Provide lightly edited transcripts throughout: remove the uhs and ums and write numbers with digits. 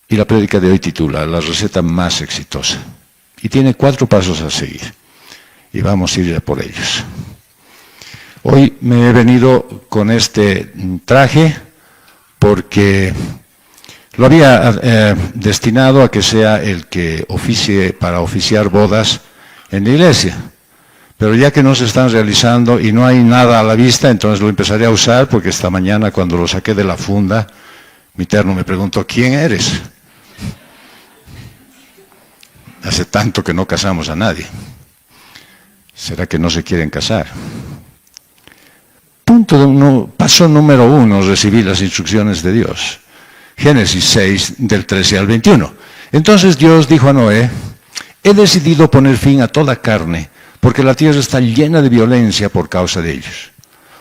Y la prédica de hoy titula La receta más exitosa. Y tiene 4 pasos a seguir. Y vamos a ir a por ellos. Hoy me he venido con este traje porque lo había destinado a que sea el que oficie para oficiar bodas en la iglesia. Pero ya que no se están realizando y no hay nada a la vista, entonces lo empezaré a usar porque esta mañana cuando lo saqué de la funda, mi terno me preguntó, ¿quién eres? Hace tanto que no casamos a nadie. ¿Será que no se quieren casar? Paso número 1, recibí las instrucciones de Dios. Génesis 6, del 13 al 21. Entonces Dios dijo a Noé, he decidido poner fin a toda carne, porque la tierra está llena de violencia por causa de ellos.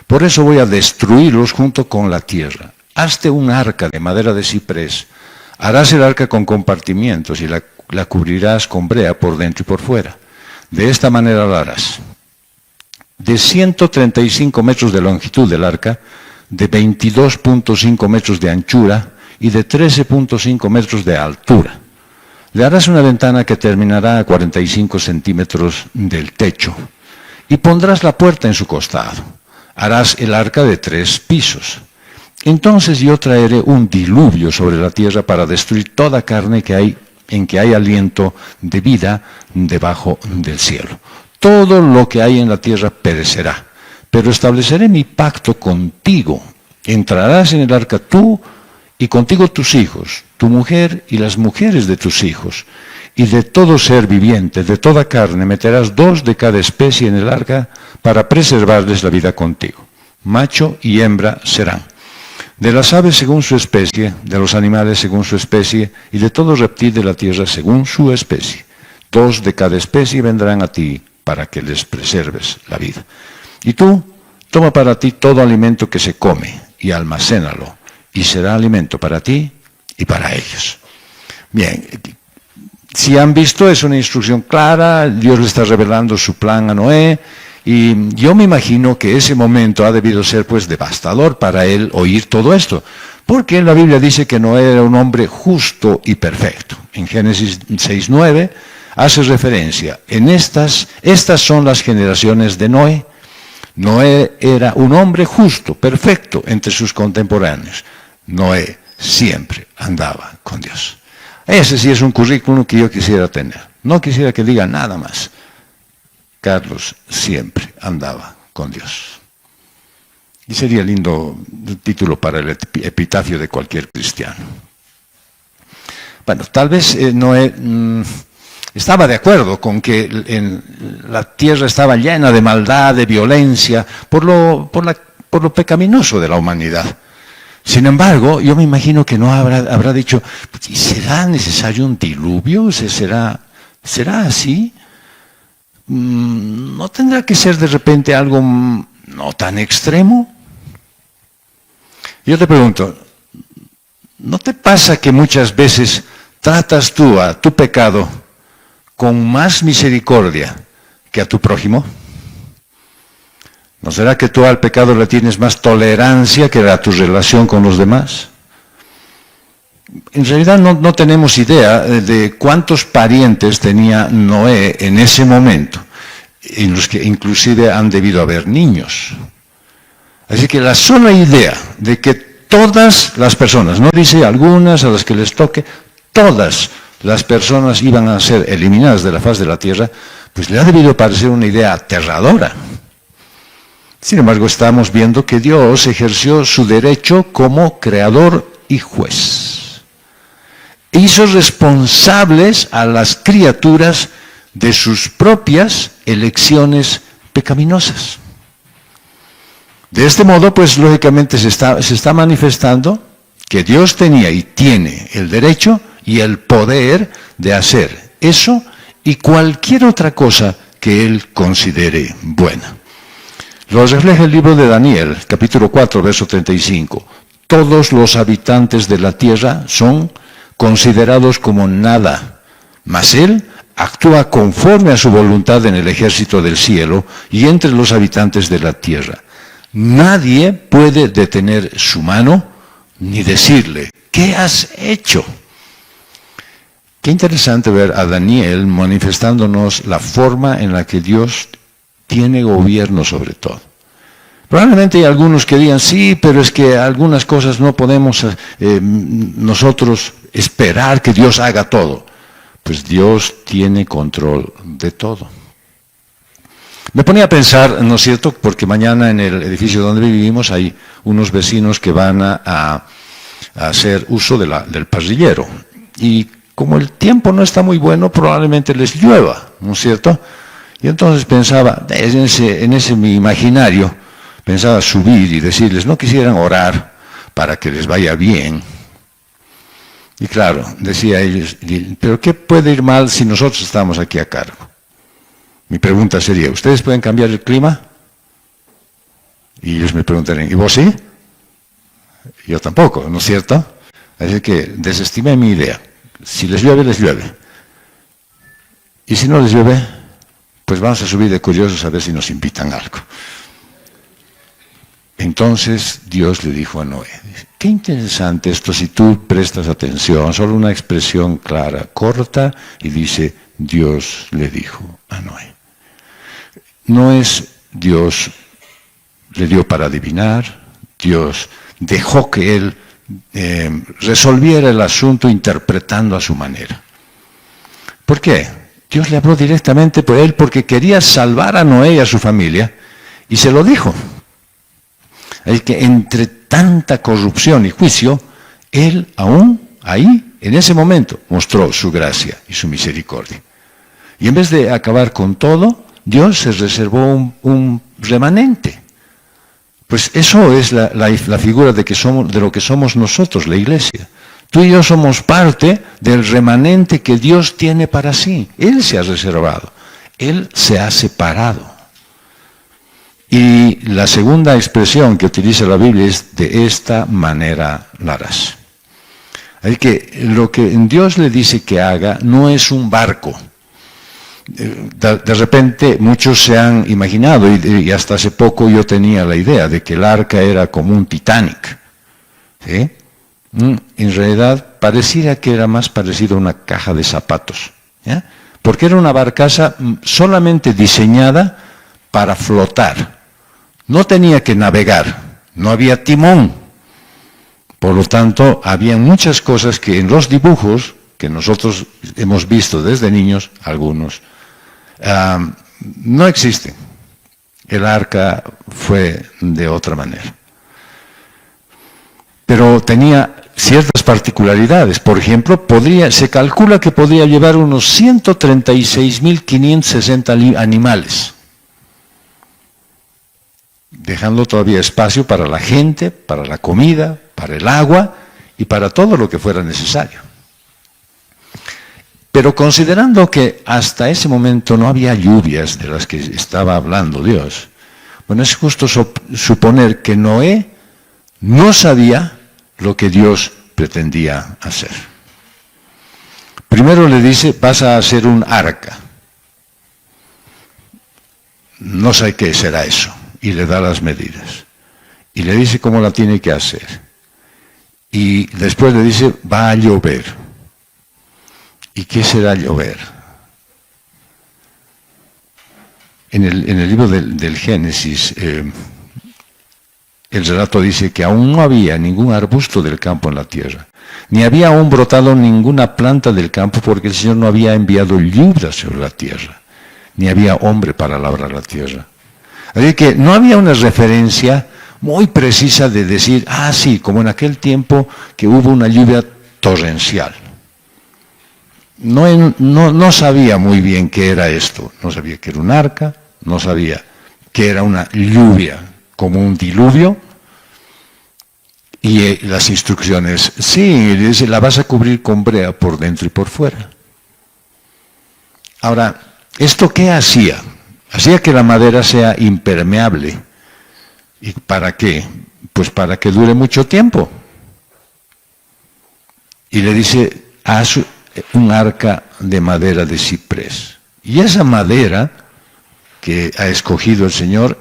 Por eso voy a destruirlos junto con la tierra. Hazte un arca de madera de ciprés. Harás el arca con compartimientos y la cubrirás con brea por dentro y por fuera. De esta manera lo harás. De 135 metros de longitud del arca, de 22.5 metros de anchura y de 13.5 metros de altura. Le harás una ventana que terminará a 45 centímetros del techo y pondrás la puerta en su costado. Harás el arca de 3 pisos. Entonces yo traeré un diluvio sobre la tierra para destruir toda carne en que hay aliento de vida debajo del cielo. Todo lo que hay en la tierra perecerá, pero estableceré mi pacto contigo. Entrarás en el arca tú y contigo tus hijos, tu mujer y las mujeres de tus hijos, y de todo ser viviente, de toda carne, meterás 2 de cada especie en el arca para preservarles la vida contigo. Macho y hembra serán. De las aves según su especie, de los animales según su especie, y de todo reptil de la tierra según su especie. 2 de cada especie vendrán a ti para que les preserves la vida. Y tú, toma para ti todo alimento que se come y almacénalo, y será alimento para ti y para ellos. Bien, si han visto, es una instrucción clara, Dios le está revelando su plan a Noé, y yo me imagino que ese momento ha debido ser pues devastador para él oír todo esto, porque en la Biblia dice que Noé era un hombre justo y perfecto. En Génesis 6:9 hace referencia, estas son las generaciones de Noé. Noé era un hombre justo, perfecto entre sus contemporáneos. Noé siempre andaba con Dios. Ese sí es un currículum que yo quisiera tener. No quisiera que diga nada más. Carlos siempre andaba con Dios. Y sería lindo título para el epitafio de cualquier cristiano. Bueno, tal vez Noé estaba de acuerdo con que la tierra estaba llena de maldad, de violencia, por lo pecaminoso de la humanidad. Sin embargo, yo me imagino que no habrá dicho, ¿será necesario un diluvio? ¿Será así? ¿No tendrá que ser de repente algo no tan extremo? Yo te pregunto, ¿no te pasa que muchas veces tratas tú a tu pecado con más misericordia que a tu prójimo? ¿No será que tú al pecado le tienes más tolerancia que a tu relación con los demás? En realidad no tenemos idea de cuántos parientes tenía Noé en ese momento, en los que inclusive han debido haber niños. Así que la sola idea de que todas las personas, no dice algunas a las que les toque, todas las personas iban a ser eliminadas de la faz de la tierra, pues le ha debido parecer una idea aterradora. Sin embargo, estamos viendo que Dios ejerció su derecho como creador y juez. Hizo responsables a las criaturas de sus propias elecciones pecaminosas. De este modo, pues lógicamente se está manifestando que Dios tenía y tiene el derecho y el poder de hacer eso y cualquier otra cosa que Él considere buena. Lo refleja el libro de Daniel, capítulo 4, verso 35. Todos los habitantes de la tierra son considerados como nada, mas Él actúa conforme a su voluntad en el ejército del cielo y entre los habitantes de la tierra. Nadie puede detener su mano ni decirle, ¿qué has hecho? Qué interesante ver a Daniel manifestándonos la forma en la que Dios tiene gobierno sobre todo. Probablemente hay algunos que digan, sí, pero es que algunas cosas no podemos nosotros esperar que Dios haga todo. Pues Dios tiene control de todo. Me ponía a pensar, ¿no es cierto?, porque mañana en el edificio donde vivimos hay unos vecinos que van a hacer uso del parrillero. Y como el tiempo no está muy bueno, probablemente les llueva, ¿no es cierto? Y entonces pensaba, en ese mi imaginario, pensaba subir y decirles, ¿no quisieran orar para que les vaya bien? Y claro, decía ellos, ¿pero qué puede ir mal si nosotros estamos aquí a cargo? Mi pregunta sería, ¿ustedes pueden cambiar el clima? Y ellos me preguntarían, ¿y vos sí? Yo tampoco, ¿no es cierto? Así que desestimé mi idea. Si les llueve, les llueve. Y si no les llueve, pues vamos a subir de curiosos a ver si nos invitan a algo. Entonces Dios le dijo a Noé, qué interesante esto si tú prestas atención, solo una expresión clara, corta, y dice, Dios le dijo a Noé. No es Dios le dio para adivinar, Dios dejó que él resolviera el asunto interpretando a su manera. ¿Por qué? Dios le habló directamente por él porque quería salvar a Noé y a su familia, y se lo dijo. Es que entre tanta corrupción y juicio, él aún ahí, en ese momento, mostró su gracia y su misericordia. Y en vez de acabar con todo, Dios se reservó un remanente. Pues eso es la figura de lo que somos nosotros, la iglesia. Tú y yo somos parte del remanente que Dios tiene para sí. Él se ha reservado, Él se ha separado. Y la segunda expresión que utiliza la Biblia es de esta manera la harás. Así que lo que Dios le dice que haga no es un barco. De repente muchos se han imaginado, y hasta hace poco yo tenía la idea de que el arca era como un Titanic. ¿Sí? En realidad pareciera que era más parecido a una caja de zapatos. ¿Ya? Porque era una barcaza solamente diseñada para flotar. No tenía que navegar, no había timón. Por lo tanto, había muchas cosas que en los dibujos que nosotros hemos visto desde niños, algunos, no existen. El arca fue de otra manera. Pero tenía ciertas particularidades. Por ejemplo, se calcula que podría llevar unos 136.560 animales, dejando todavía espacio para la gente, para la comida, para el agua y para todo lo que fuera necesario. Pero considerando que hasta ese momento no había lluvias de las que estaba hablando Dios, bueno, es justo suponer que Noé no sabía lo que Dios pretendía hacer. Primero le dice, vas a hacer un arca. No sé qué será eso. Y le da las medidas. Y le dice cómo la tiene que hacer. Y después le dice, va a llover. ¿Y qué será llover? En el libro del Génesis, el relato dice que aún no había ningún arbusto del campo en la tierra, ni había aún brotado ninguna planta del campo, porque el Señor no había enviado lluvia sobre la tierra, ni había hombre para labrar la tierra. Así que no había una referencia muy precisa de decir, sí, como en aquel tiempo que hubo una lluvia torrencial. No sabía muy bien qué era esto, no sabía que era un arca, no sabía que era una lluvia como un diluvio, y las instrucciones, sí, dice, la vas a cubrir con brea por dentro y por fuera. Ahora, ¿esto qué hacía? Hacía que la madera sea impermeable. ¿Y para qué? Pues para que dure mucho tiempo. Y le dice, haz un arca de madera de ciprés. Y esa madera que ha escogido el Señor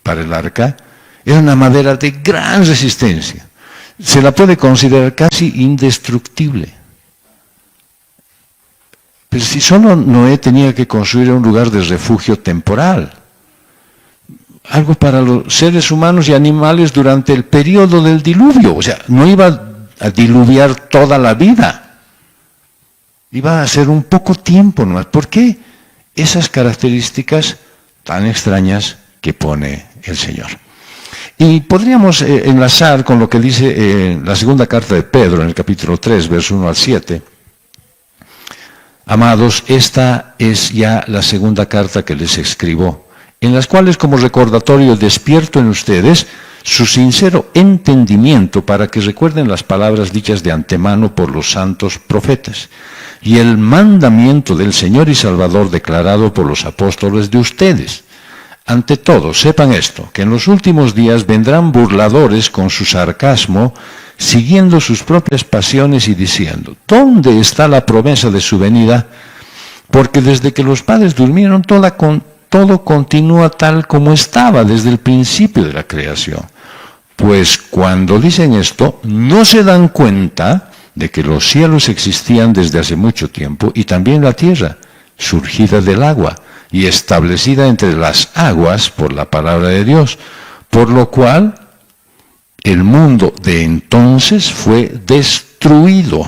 para el arca es una madera de gran resistencia. Se la puede considerar casi indestructible. Pero si solo Noé tenía que construir un lugar de refugio temporal, algo para los seres humanos y animales durante el periodo del diluvio, o sea, no iba a diluviar toda la vida, iba a ser un poco tiempo nomás. ¿Por qué esas características tan extrañas que pone el Señor? Y podríamos enlazar con lo que dice la segunda carta de Pedro, en el capítulo 3, verso 1 al 7. Amados, esta es ya la segunda carta que les escribo, en las cuales como recordatorio despierto en ustedes su sincero entendimiento para que recuerden las palabras dichas de antemano por los santos profetas y el mandamiento del Señor y Salvador declarado por los apóstoles de ustedes. Ante todo, sepan esto, que en los últimos días vendrán burladores con su sarcasmo, siguiendo sus propias pasiones y diciendo, ¿dónde está la promesa de su venida? Porque desde que los padres durmieron, todo continúa tal como estaba desde el principio de la creación. Pues cuando dicen esto, no se dan cuenta de que los cielos existían desde hace mucho tiempo y también la tierra, surgida del agua y establecida entre las aguas por la palabra de Dios, por lo cual el mundo de entonces fue destruido,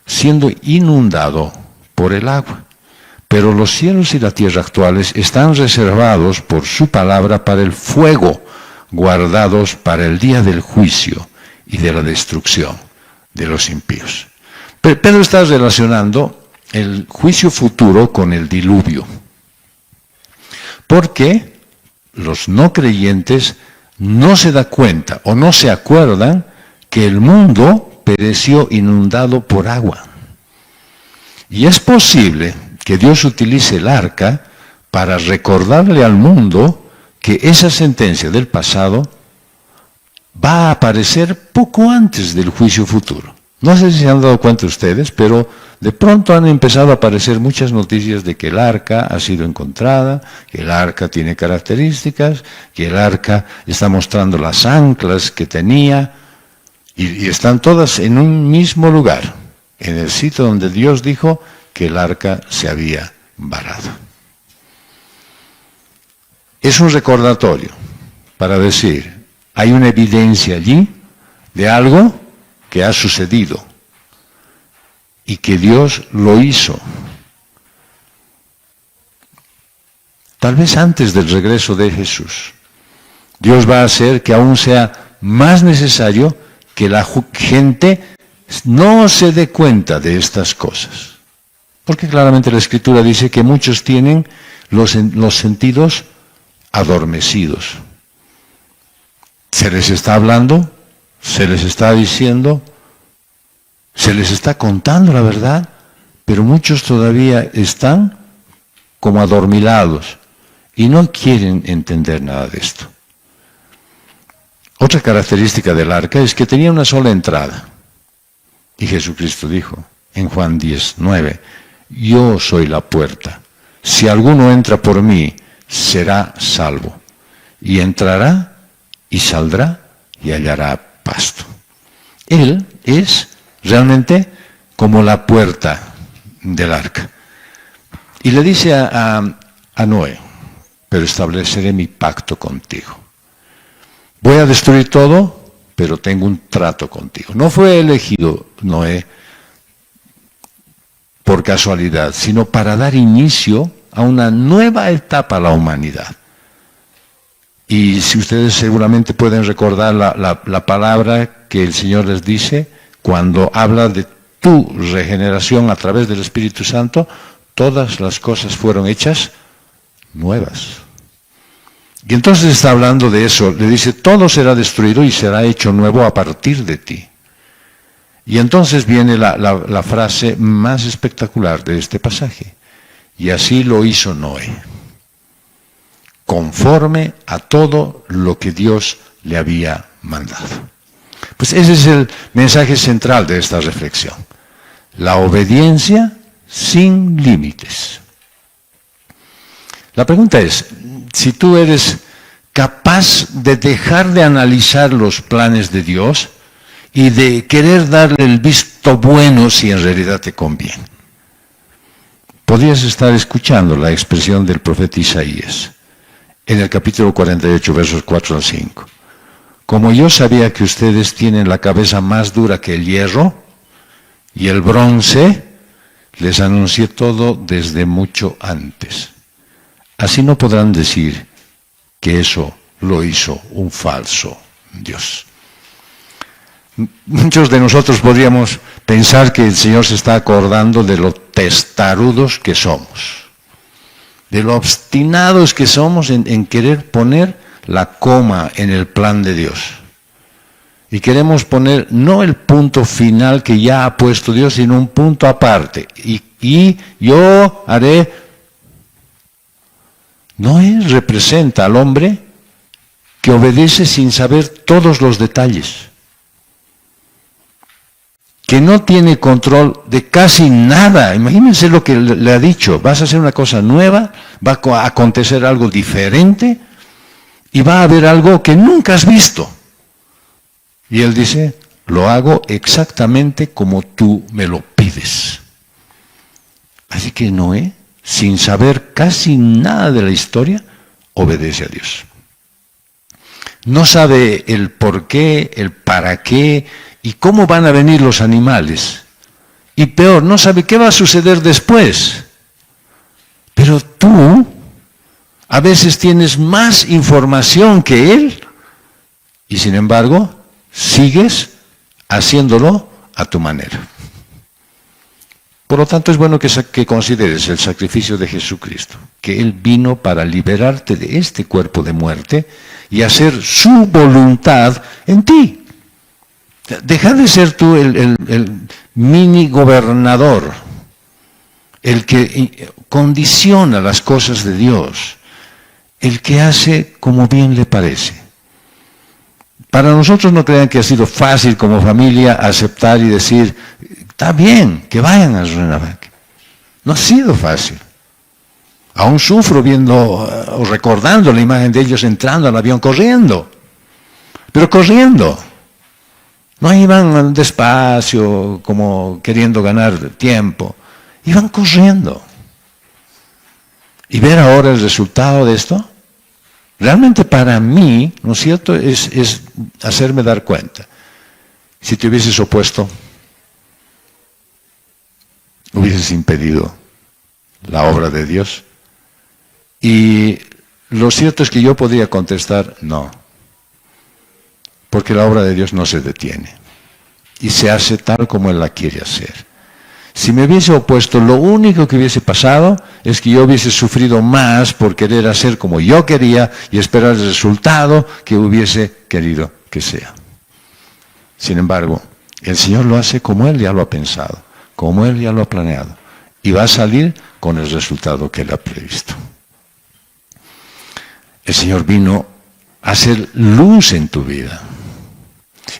siendo inundado por el agua. Pero los cielos y la tierra actuales están reservados por su palabra para el fuego, guardados para el día del juicio y de la destrucción de los impíos. Pedro está relacionando el juicio futuro con el diluvio, porque los no creyentes no se dan cuenta o no se acuerdan que el mundo pereció inundado por agua. Y es posible que Dios utilice el arca para recordarle al mundo que esa sentencia del pasado va a aparecer poco antes del juicio futuro. No sé si se han dado cuenta ustedes, pero de pronto han empezado a aparecer muchas noticias de que el arca ha sido encontrada, que el arca tiene características, que el arca está mostrando las anclas que tenía, y están todas en un mismo lugar, en el sitio donde Dios dijo que el arca se había varado. Es un recordatorio para decir, hay una evidencia allí de algo que ha sucedido y que Dios lo hizo. Tal vez antes del regreso de Jesús, Dios va a hacer que aún sea más necesario que la gente no se dé cuenta de estas cosas. Porque claramente la Escritura dice que muchos tienen los sentidos adormecidos. Se les está hablando, se les está diciendo, se les está contando la verdad, pero muchos todavía están como adormilados y no quieren entender nada de esto. Otra característica del arca es que tenía una sola entrada. Y Jesucristo dijo en Juan 10:9, yo soy la puerta. Si alguno entra por mí, será salvo. Y entrará y saldrá y hallará pasto. Él es realmente como la puerta del arca. Y le dice a Noé, pero estableceré mi pacto contigo. Voy a destruir todo, pero tengo un trato contigo. No fue elegido Noé por casualidad, sino para dar inicio a una nueva etapa a la humanidad. Y si ustedes seguramente pueden recordar la palabra que el Señor les dice cuando habla de tu regeneración a través del Espíritu Santo, todas las cosas fueron hechas nuevas. Y entonces está hablando de eso, le dice, todo será destruido y será hecho nuevo a partir de ti. Y entonces viene la frase más espectacular de este pasaje. Y así lo hizo Noé, conforme a todo lo que Dios le había mandado. Pues ese es el mensaje central de esta reflexión. La obediencia sin límites. La pregunta es, si tú eres capaz de dejar de analizar los planes de Dios y de querer darle el visto bueno si en realidad te conviene. podías estar escuchando la expresión del profeta Isaías en el capítulo 48, versos 4 al 5. Como yo sabía que ustedes tienen la cabeza más dura que el hierro y el bronce, les anuncié todo desde mucho antes. Así no podrán decir que eso lo hizo un falso Dios. Muchos de nosotros podríamos pensar que el Señor se está acordando de lo testarudos que somos, de lo obstinados que somos en querer poner la coma en el plan de Dios. Y queremos poner no el punto final que ya ha puesto Dios, sino un punto aparte. Y yo haré. Noé representa al hombre que obedece sin saber todos los detalles, que no tiene control de casi nada. Imagínense lo que le ha dicho: vas a hacer una cosa nueva, va a acontecer algo diferente y va a haber algo que nunca has visto. Y él dice: lo hago exactamente como tú me lo pides. Así que Noé, sin saber casi nada de la historia, obedece a Dios. No sabe el por qué, el para qué y cómo van a venir los animales. Y peor, no sabe qué va a suceder después. Pero tú a veces tienes más información que él y sin embargo sigues haciéndolo a tu manera. Por lo tanto, es bueno que consideres el sacrificio de Jesucristo, que Él vino para liberarte de este cuerpo de muerte y hacer su voluntad en ti. Deja de ser tú el mini gobernador, el que condiciona las cosas de Dios, el que hace como bien le parece. Para nosotros, no crean que ha sido fácil como familia aceptar y decir: está bien, que vayan a Cuernavaca. No ha sido fácil. Aún sufro viendo o recordando la imagen de ellos entrando al avión corriendo. Pero corriendo. No iban despacio, como queriendo ganar tiempo. Iban corriendo. Y ver ahora el resultado de esto, realmente para mí, ¿no es cierto?, es hacerme dar cuenta. Si te hubieses opuesto, hubieses impedido la obra de Dios. Y lo cierto es que yo podría contestar: no, porque la obra de Dios no se detiene y se hace tal como Él la quiere hacer. Si me hubiese opuesto, lo único que hubiese pasado es que yo hubiese sufrido más por querer hacer como yo quería y esperar el resultado que hubiese querido que sea. Sin embargo, el Señor lo hace como Él ya lo ha pensado, como Él ya lo ha planeado, y va a salir con el resultado que Él ha previsto. El Señor vino a hacer luz en tu vida.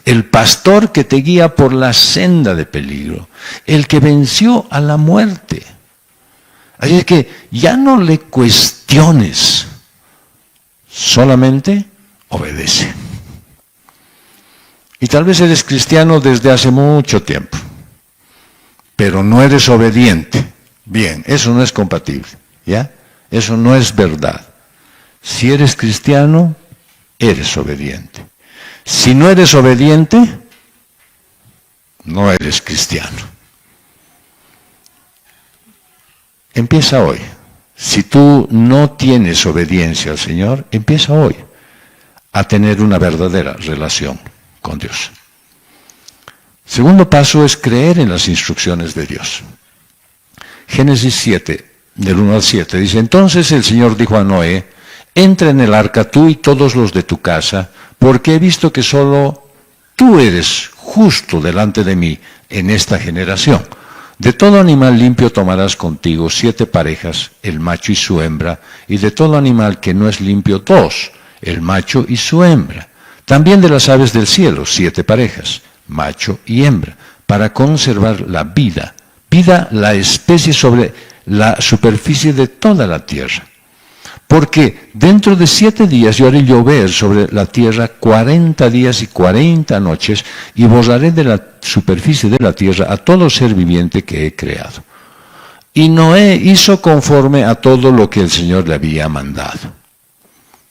El pastor que te guía por la senda de peligro, el que venció a la muerte. Así es que ya no le cuestiones, solamente obedece. Y tal vez eres cristiano desde hace mucho tiempo, pero no eres obediente. Bien, eso no es compatible, ¿ya? Eso no es verdad. Si eres cristiano, eres obediente. Si no eres obediente, no eres cristiano. Empieza hoy. Si tú no tienes obediencia al Señor, empieza hoy a tener una verdadera relación con Dios. Segundo paso es creer en las instrucciones de Dios. Génesis 7, del 1 al 7, dice: entonces el Señor dijo a Noé: entra en el arca tú y todos los de tu casa, porque he visto que solo tú eres justo delante de mí en esta generación. De todo animal limpio tomarás contigo 7 parejas, el macho y su hembra, y de todo animal que no es limpio 2, el macho y su hembra. También de las aves del cielo 7 parejas, macho y hembra, para conservar la vida, la especie sobre la superficie de toda la tierra. Porque dentro de 7 días yo haré llover sobre la tierra 40 días y 40 noches, y borraré de la superficie de la tierra a todo ser viviente que he creado. Y Noé hizo conforme a todo lo que el Señor le había mandado.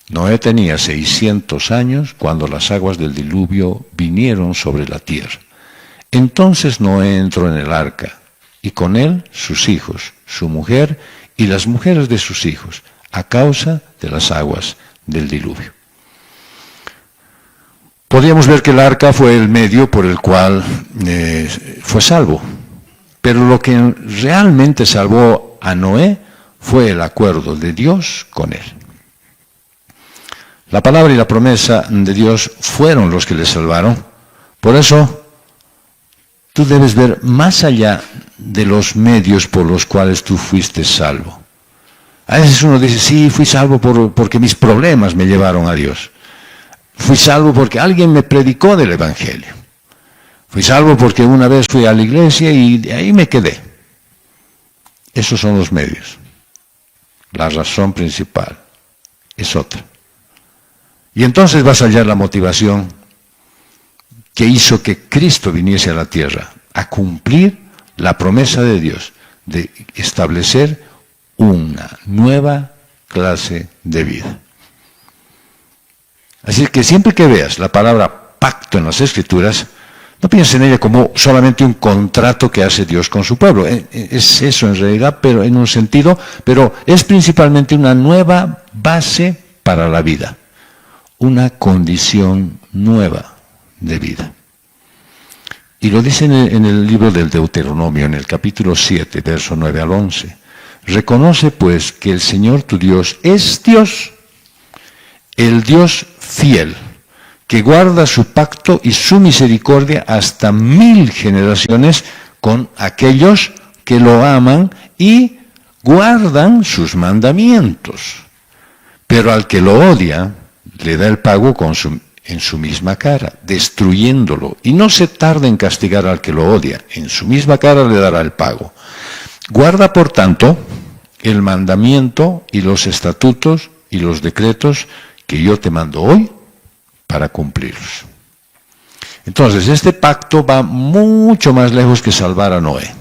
Noé tenía 600 años cuando las aguas del diluvio vinieron sobre la tierra. Entonces Noé entró en el arca, y con él sus hijos, su mujer y las mujeres de sus hijos, a causa de las aguas del diluvio. Podríamos ver que el arca fue el medio por el cual fue salvo. Pero lo que realmente salvó a Noé fue el acuerdo de Dios con él. La palabra y la promesa de Dios fueron los que le salvaron. Por eso, tú debes ver más allá de los medios por los cuales tú fuiste salvo. A veces uno dice, sí, fui salvo porque mis problemas me llevaron a Dios. Fui salvo porque alguien me predicó del Evangelio. Fui salvo porque una vez fui a la iglesia y de ahí me quedé. Esos son los medios. La razón principal es otra. Y entonces vas a hallar la motivación que hizo que Cristo viniese a la tierra a cumplir la promesa de Dios de establecer una nueva clase de vida. Así que siempre que veas la palabra pacto en las Escrituras, no pienses en ella como solamente un contrato que hace Dios con su pueblo. Es eso en realidad, pero en un sentido, pero es principalmente una nueva base para la vida, una condición nueva de vida. Y lo dice en el libro del Deuteronomio, en el capítulo 7, verso 9 al 11. Reconoce pues que el Señor tu Dios es Dios, el Dios fiel, que guarda su pacto y su misericordia hasta 1000 generaciones con aquellos que lo aman y guardan sus mandamientos. Pero al que lo odia, le da el pago en su misma cara, destruyéndolo. Y no se tarda en castigar al que lo odia, en su misma cara le dará el pago. Guarda, por tanto, el mandamiento y los estatutos y los decretos que yo te mando hoy para cumplirlos. Entonces, este pacto va mucho más lejos que salvar a Noé.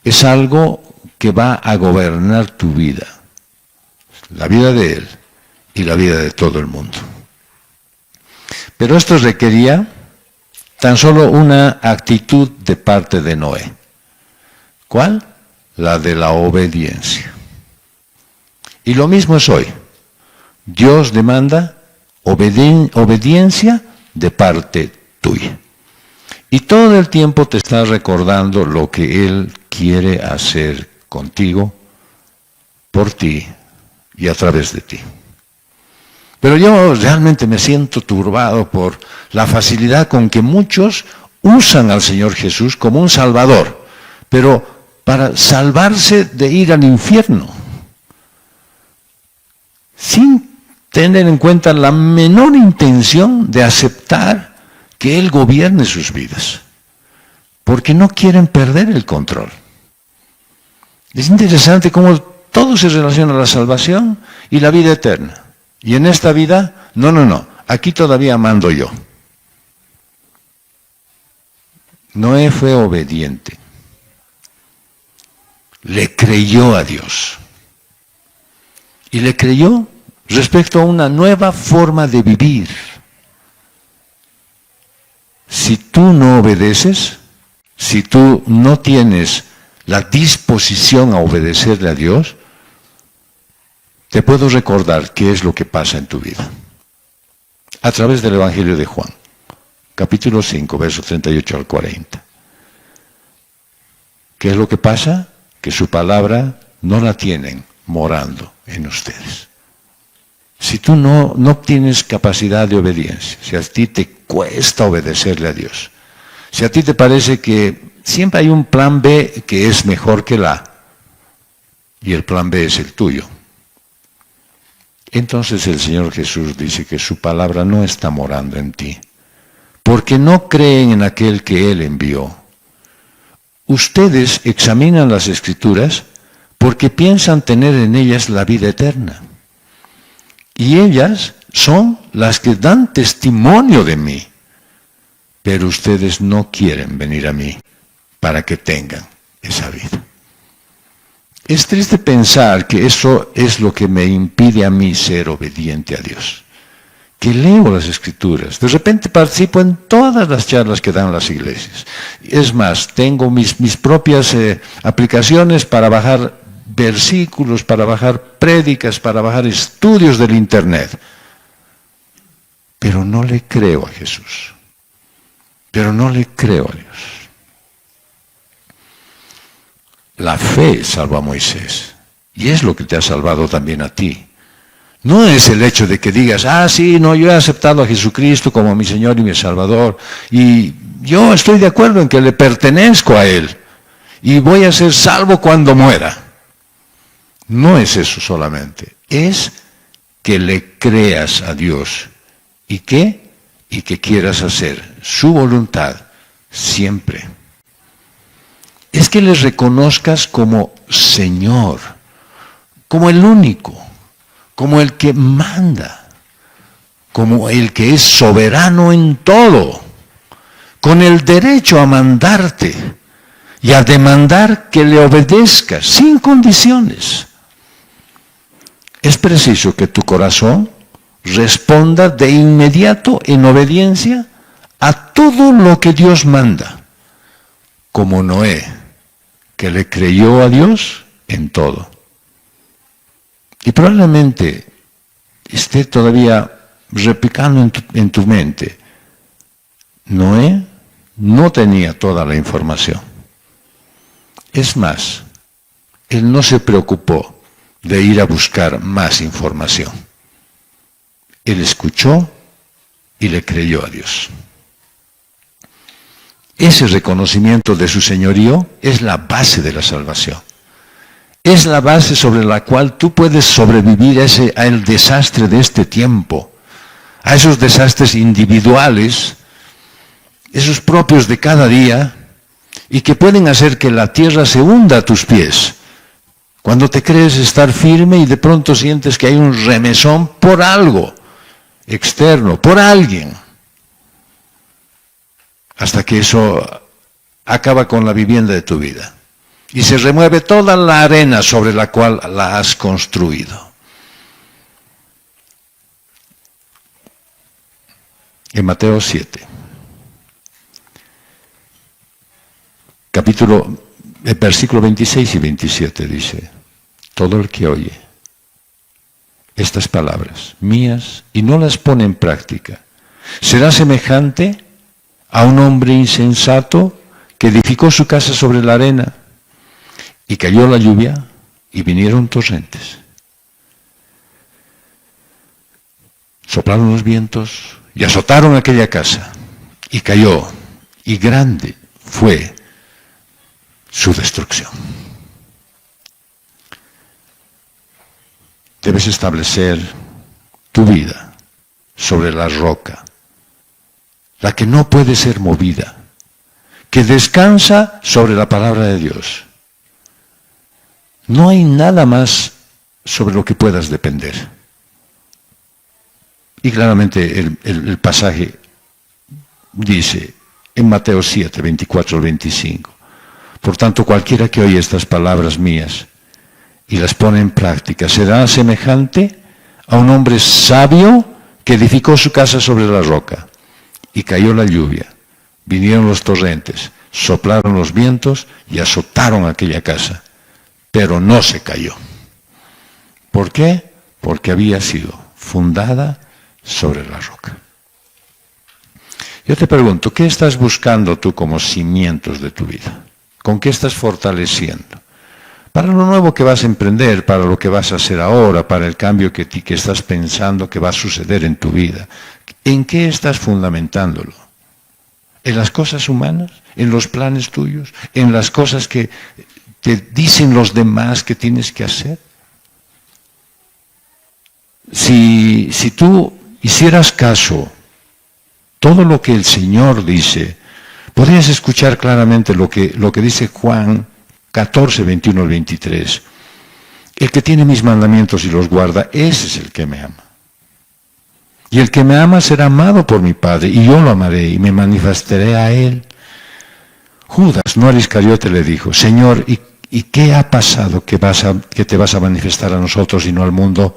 Es algo que va a gobernar tu vida, la vida de él y la vida de todo el mundo. Pero esto requería tan solo una actitud de parte de Noé. ¿Cuál? La de la obediencia. Y lo mismo es hoy. Dios demanda obediencia de parte tuya. Y todo el tiempo te está recordando lo que Él quiere hacer contigo, por ti y a través de ti. Pero yo realmente me siento turbado por la facilidad con que muchos usan al Señor Jesús como un salvador, pero para salvarse de ir al infierno, sin tener en cuenta la menor intención de aceptar que Él gobierne sus vidas, porque no quieren perder el control. Es interesante cómo todo se relaciona a la salvación y la vida eterna. Y en esta vida, no, aquí todavía mando yo. Noé fue obediente. Le creyó a Dios. Y le creyó respecto a una nueva forma de vivir. Si tú no obedeces, si tú no tienes la disposición a obedecerle a Dios, te puedo recordar qué es lo que pasa en tu vida. A través del Evangelio de Juan, capítulo 5, versos 38 al 40. ¿Qué es lo que pasa? Que su palabra no la tienen morando en ustedes. Si tú no tienes capacidad de obediencia, si a ti te cuesta obedecerle a Dios, si a ti te parece que siempre hay un plan B que es mejor que el A, y el plan B es el tuyo, entonces el Señor Jesús dice que su palabra no está morando en ti, porque no creen en aquel que Él envió. Ustedes examinan las Escrituras porque piensan tener en ellas la vida eterna. Y ellas son las que dan testimonio de mí. Pero ustedes no quieren venir a mí para que tengan esa vida. Es triste pensar que eso es lo que me impide a mí ser obediente a Dios. Que leo las Escrituras, de repente participo en todas las charlas que dan las iglesias. Es más, tengo mis propias aplicaciones para bajar versículos, para bajar prédicas, para bajar estudios del Internet. Pero no le creo a Jesús. Pero no le creo a Dios. La fe salvó a Moisés. Y es lo que te ha salvado también a ti. No es el hecho de que digas, sí, no, yo he aceptado a Jesucristo como mi Señor y mi Salvador, y yo estoy de acuerdo en que le pertenezco a Él, y voy a ser salvo cuando muera. No es eso solamente, es que le creas a Dios. ¿Y qué? Y que quieras hacer su voluntad siempre. Es que le reconozcas como Señor, como el único, como el que manda, como el que es soberano en todo, con el derecho a mandarte y a demandar que le obedezcas sin condiciones. Es preciso que tu corazón responda de inmediato en obediencia a todo lo que Dios manda, como Noé, que le creyó a Dios en todo. Y probablemente esté todavía replicando en tu mente, Noé no tenía toda la información. Es más, él no se preocupó de ir a buscar más información. Él escuchó y le creyó a Dios. Ese reconocimiento de su señorío es la base de la salvación. Es la base sobre la cual tú puedes sobrevivir al desastre de este tiempo, a esos desastres individuales, esos propios de cada día, y que pueden hacer que la tierra se hunda a tus pies. Cuando te crees estar firme y de pronto sientes que hay un remesón por algo externo, por alguien, hasta que eso acaba con la vivienda de tu vida. Y se remueve toda la arena sobre la cual la has construido. En Mateo 7, versículo 26 y 27 dice, todo el que oye estas palabras mías y no las pone en práctica, será semejante a un hombre insensato que edificó su casa sobre la arena. Y cayó la lluvia y vinieron torrentes. Soplaron los vientos y azotaron aquella casa. Y cayó, y grande fue su destrucción. Debes establecer tu vida sobre la roca, la que no puede ser movida, que descansa sobre la palabra de Dios. No hay nada más sobre lo que puedas depender. Y claramente el pasaje dice en Mateo 7, 24 al 25, por tanto cualquiera que oye estas palabras mías y las pone en práctica será semejante a un hombre sabio que edificó su casa sobre la roca. Y cayó la lluvia, vinieron los torrentes, soplaron los vientos y azotaron aquella casa. Pero no se cayó. ¿Por qué? Porque había sido fundada sobre la roca. Yo te pregunto, ¿qué estás buscando tú como cimientos de tu vida? ¿Con qué estás fortaleciendo? Para lo nuevo que vas a emprender, para lo que vas a hacer ahora, para el cambio que estás pensando que va a suceder en tu vida. ¿En qué estás fundamentándolo? ¿En las cosas humanas? ¿En los planes tuyos? ¿En las cosas que te dicen los demás que tienes que hacer? Si tú hicieras caso, todo lo que el Señor dice, podrías escuchar claramente lo que dice Juan 14, 21 al 23. El que tiene mis mandamientos y los guarda, ese es el que me ama. Y el que me ama será amado por mi Padre, y yo lo amaré y me manifestaré a él. Judas, no al Iscariote, le dijo, Señor, ¿y qué ha pasado que te vas a manifestar a nosotros y no al mundo?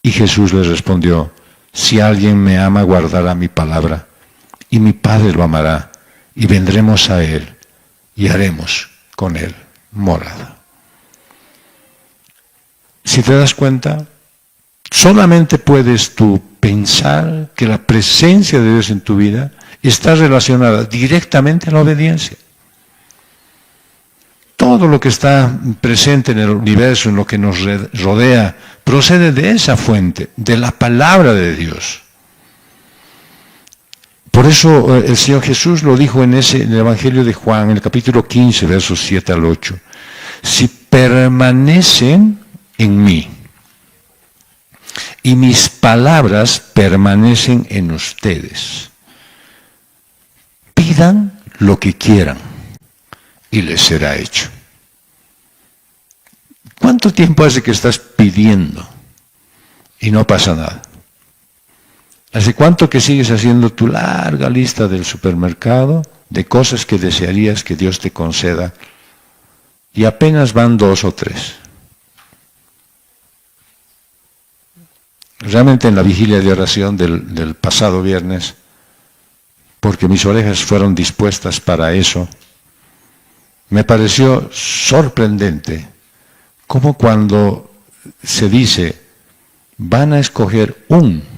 Y Jesús les respondió, si alguien me ama, guardará mi palabra, y mi Padre lo amará, y vendremos a él, y haremos con él morada. Si te das cuenta, solamente puedes tú pensar que la presencia de Dios en tu vida está relacionada directamente a la obediencia. Todo lo que está presente en el universo, en lo que nos rodea, procede de esa fuente, de la palabra de Dios. Por eso el Señor Jesús lo dijo en el Evangelio de Juan, en el capítulo 15, versos 7 al 8. Si permanecen en mí y mis palabras permanecen en ustedes, pidan lo que quieran y les será hecho. ¿Cuánto tiempo hace que estás pidiendo y no pasa nada? ¿Hace cuánto que sigues haciendo tu larga lista del supermercado de cosas que desearías que Dios te conceda y apenas van 2 o 3? Realmente en la vigilia de oración del pasado viernes, porque mis orejas fueron dispuestas para eso, me pareció sorprendente cómo cuando se dice van a escoger un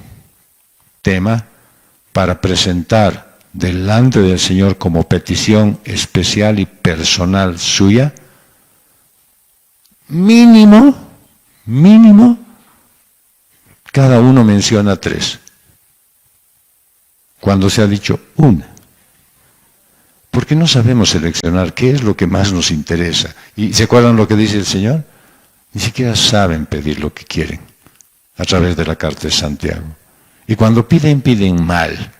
tema para presentar delante del Señor como petición especial y personal suya, mínimo, cada uno menciona 3. Cuando se ha dicho una. Porque no sabemos seleccionar qué es lo que más nos interesa. ¿Y se acuerdan lo que dice el Señor? Ni siquiera saben pedir lo que quieren a través de la carta de Santiago. Y cuando piden, piden mal.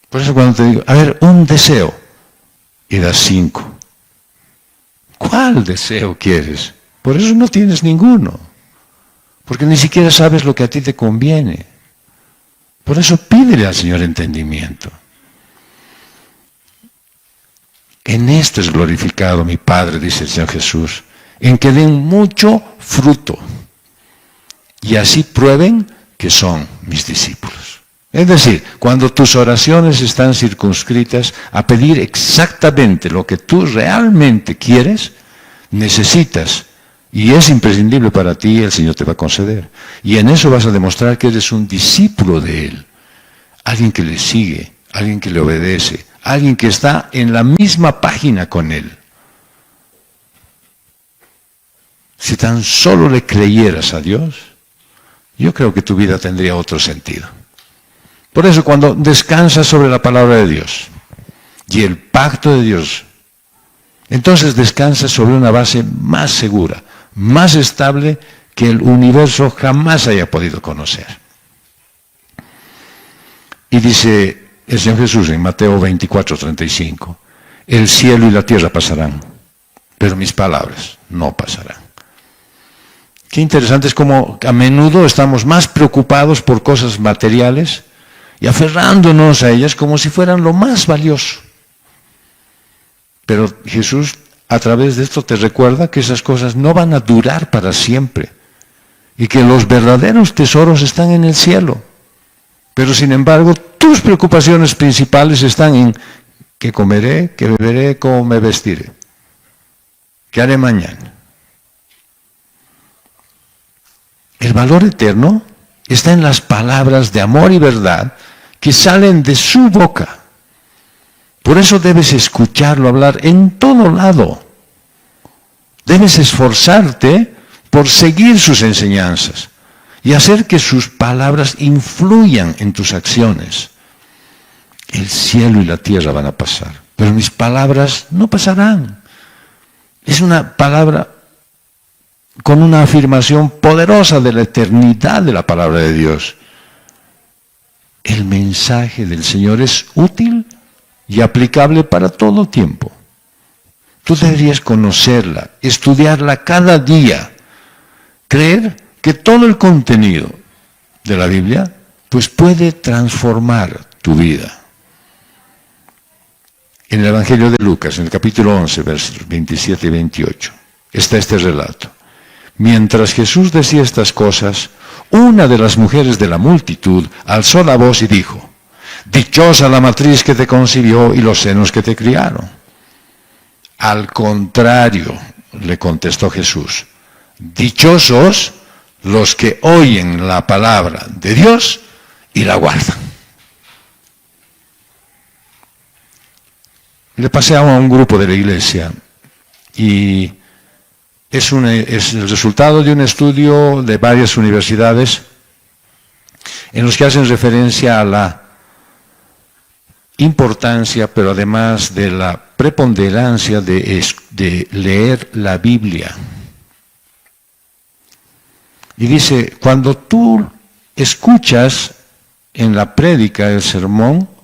Por eso cuando te digo, a ver, un deseo, y das 5. ¿Cuál deseo quieres? Por eso no tienes ninguno. Porque ni siquiera sabes lo que a ti te conviene. Por eso pídele al Señor entendimiento. En esto es glorificado mi Padre, dice el Señor Jesús, en que den mucho fruto y así prueben que son mis discípulos. Es decir, cuando tus oraciones están circunscritas a pedir exactamente lo que tú realmente quieres, necesitas, y es imprescindible para ti, el Señor te va a conceder. Y en eso vas a demostrar que eres un discípulo de Él, alguien que le sigue, alguien que le obedece, alguien que está en la misma página con Él. Si tan solo le creyeras a Dios, yo creo que tu vida tendría otro sentido. Por eso cuando descansas sobre la palabra de Dios y el pacto de Dios, entonces descansas sobre una base más segura, más estable que el universo jamás haya podido conocer. Y dice el Señor Jesús en Mateo 24:35, el cielo y la tierra pasarán, pero mis palabras no pasarán. Qué interesante es como a menudo estamos más preocupados por cosas materiales y aferrándonos a ellas como si fueran lo más valioso. Pero Jesús a través de esto te recuerda que esas cosas no van a durar para siempre y que los verdaderos tesoros están en el cielo. Pero sin embargo, tus preocupaciones principales están en qué comeré, qué beberé, cómo me vestiré, qué haré mañana. El valor eterno está en las palabras de amor y verdad que salen de su boca. Por eso debes escucharlo hablar en todo lado. Debes esforzarte por seguir sus enseñanzas y hacer que sus palabras influyan en tus acciones. El cielo y la tierra van a pasar, pero mis palabras no pasarán. Es una palabra con una afirmación poderosa de la eternidad de la palabra de Dios. El mensaje del Señor es útil y aplicable para todo tiempo. Tú deberías conocerla, estudiarla cada día, creer que todo el contenido de la Biblia pues puede transformar tu vida. En el Evangelio de Lucas, en el capítulo 11, versos 27 y 28, está este relato. Mientras Jesús decía estas cosas, una de las mujeres de la multitud alzó la voz y dijo: dichosa la matriz que te concibió y los senos que te criaron. Al contrario, le contestó Jesús, dichosos los que oyen la palabra de Dios y la guardan. Le pasé a un grupo de la iglesia y es el resultado de un estudio de varias universidades en los que hacen referencia a la importancia, pero además de la preponderancia de leer la Biblia. Y dice, cuando tú escuchas en la prédica el sermón,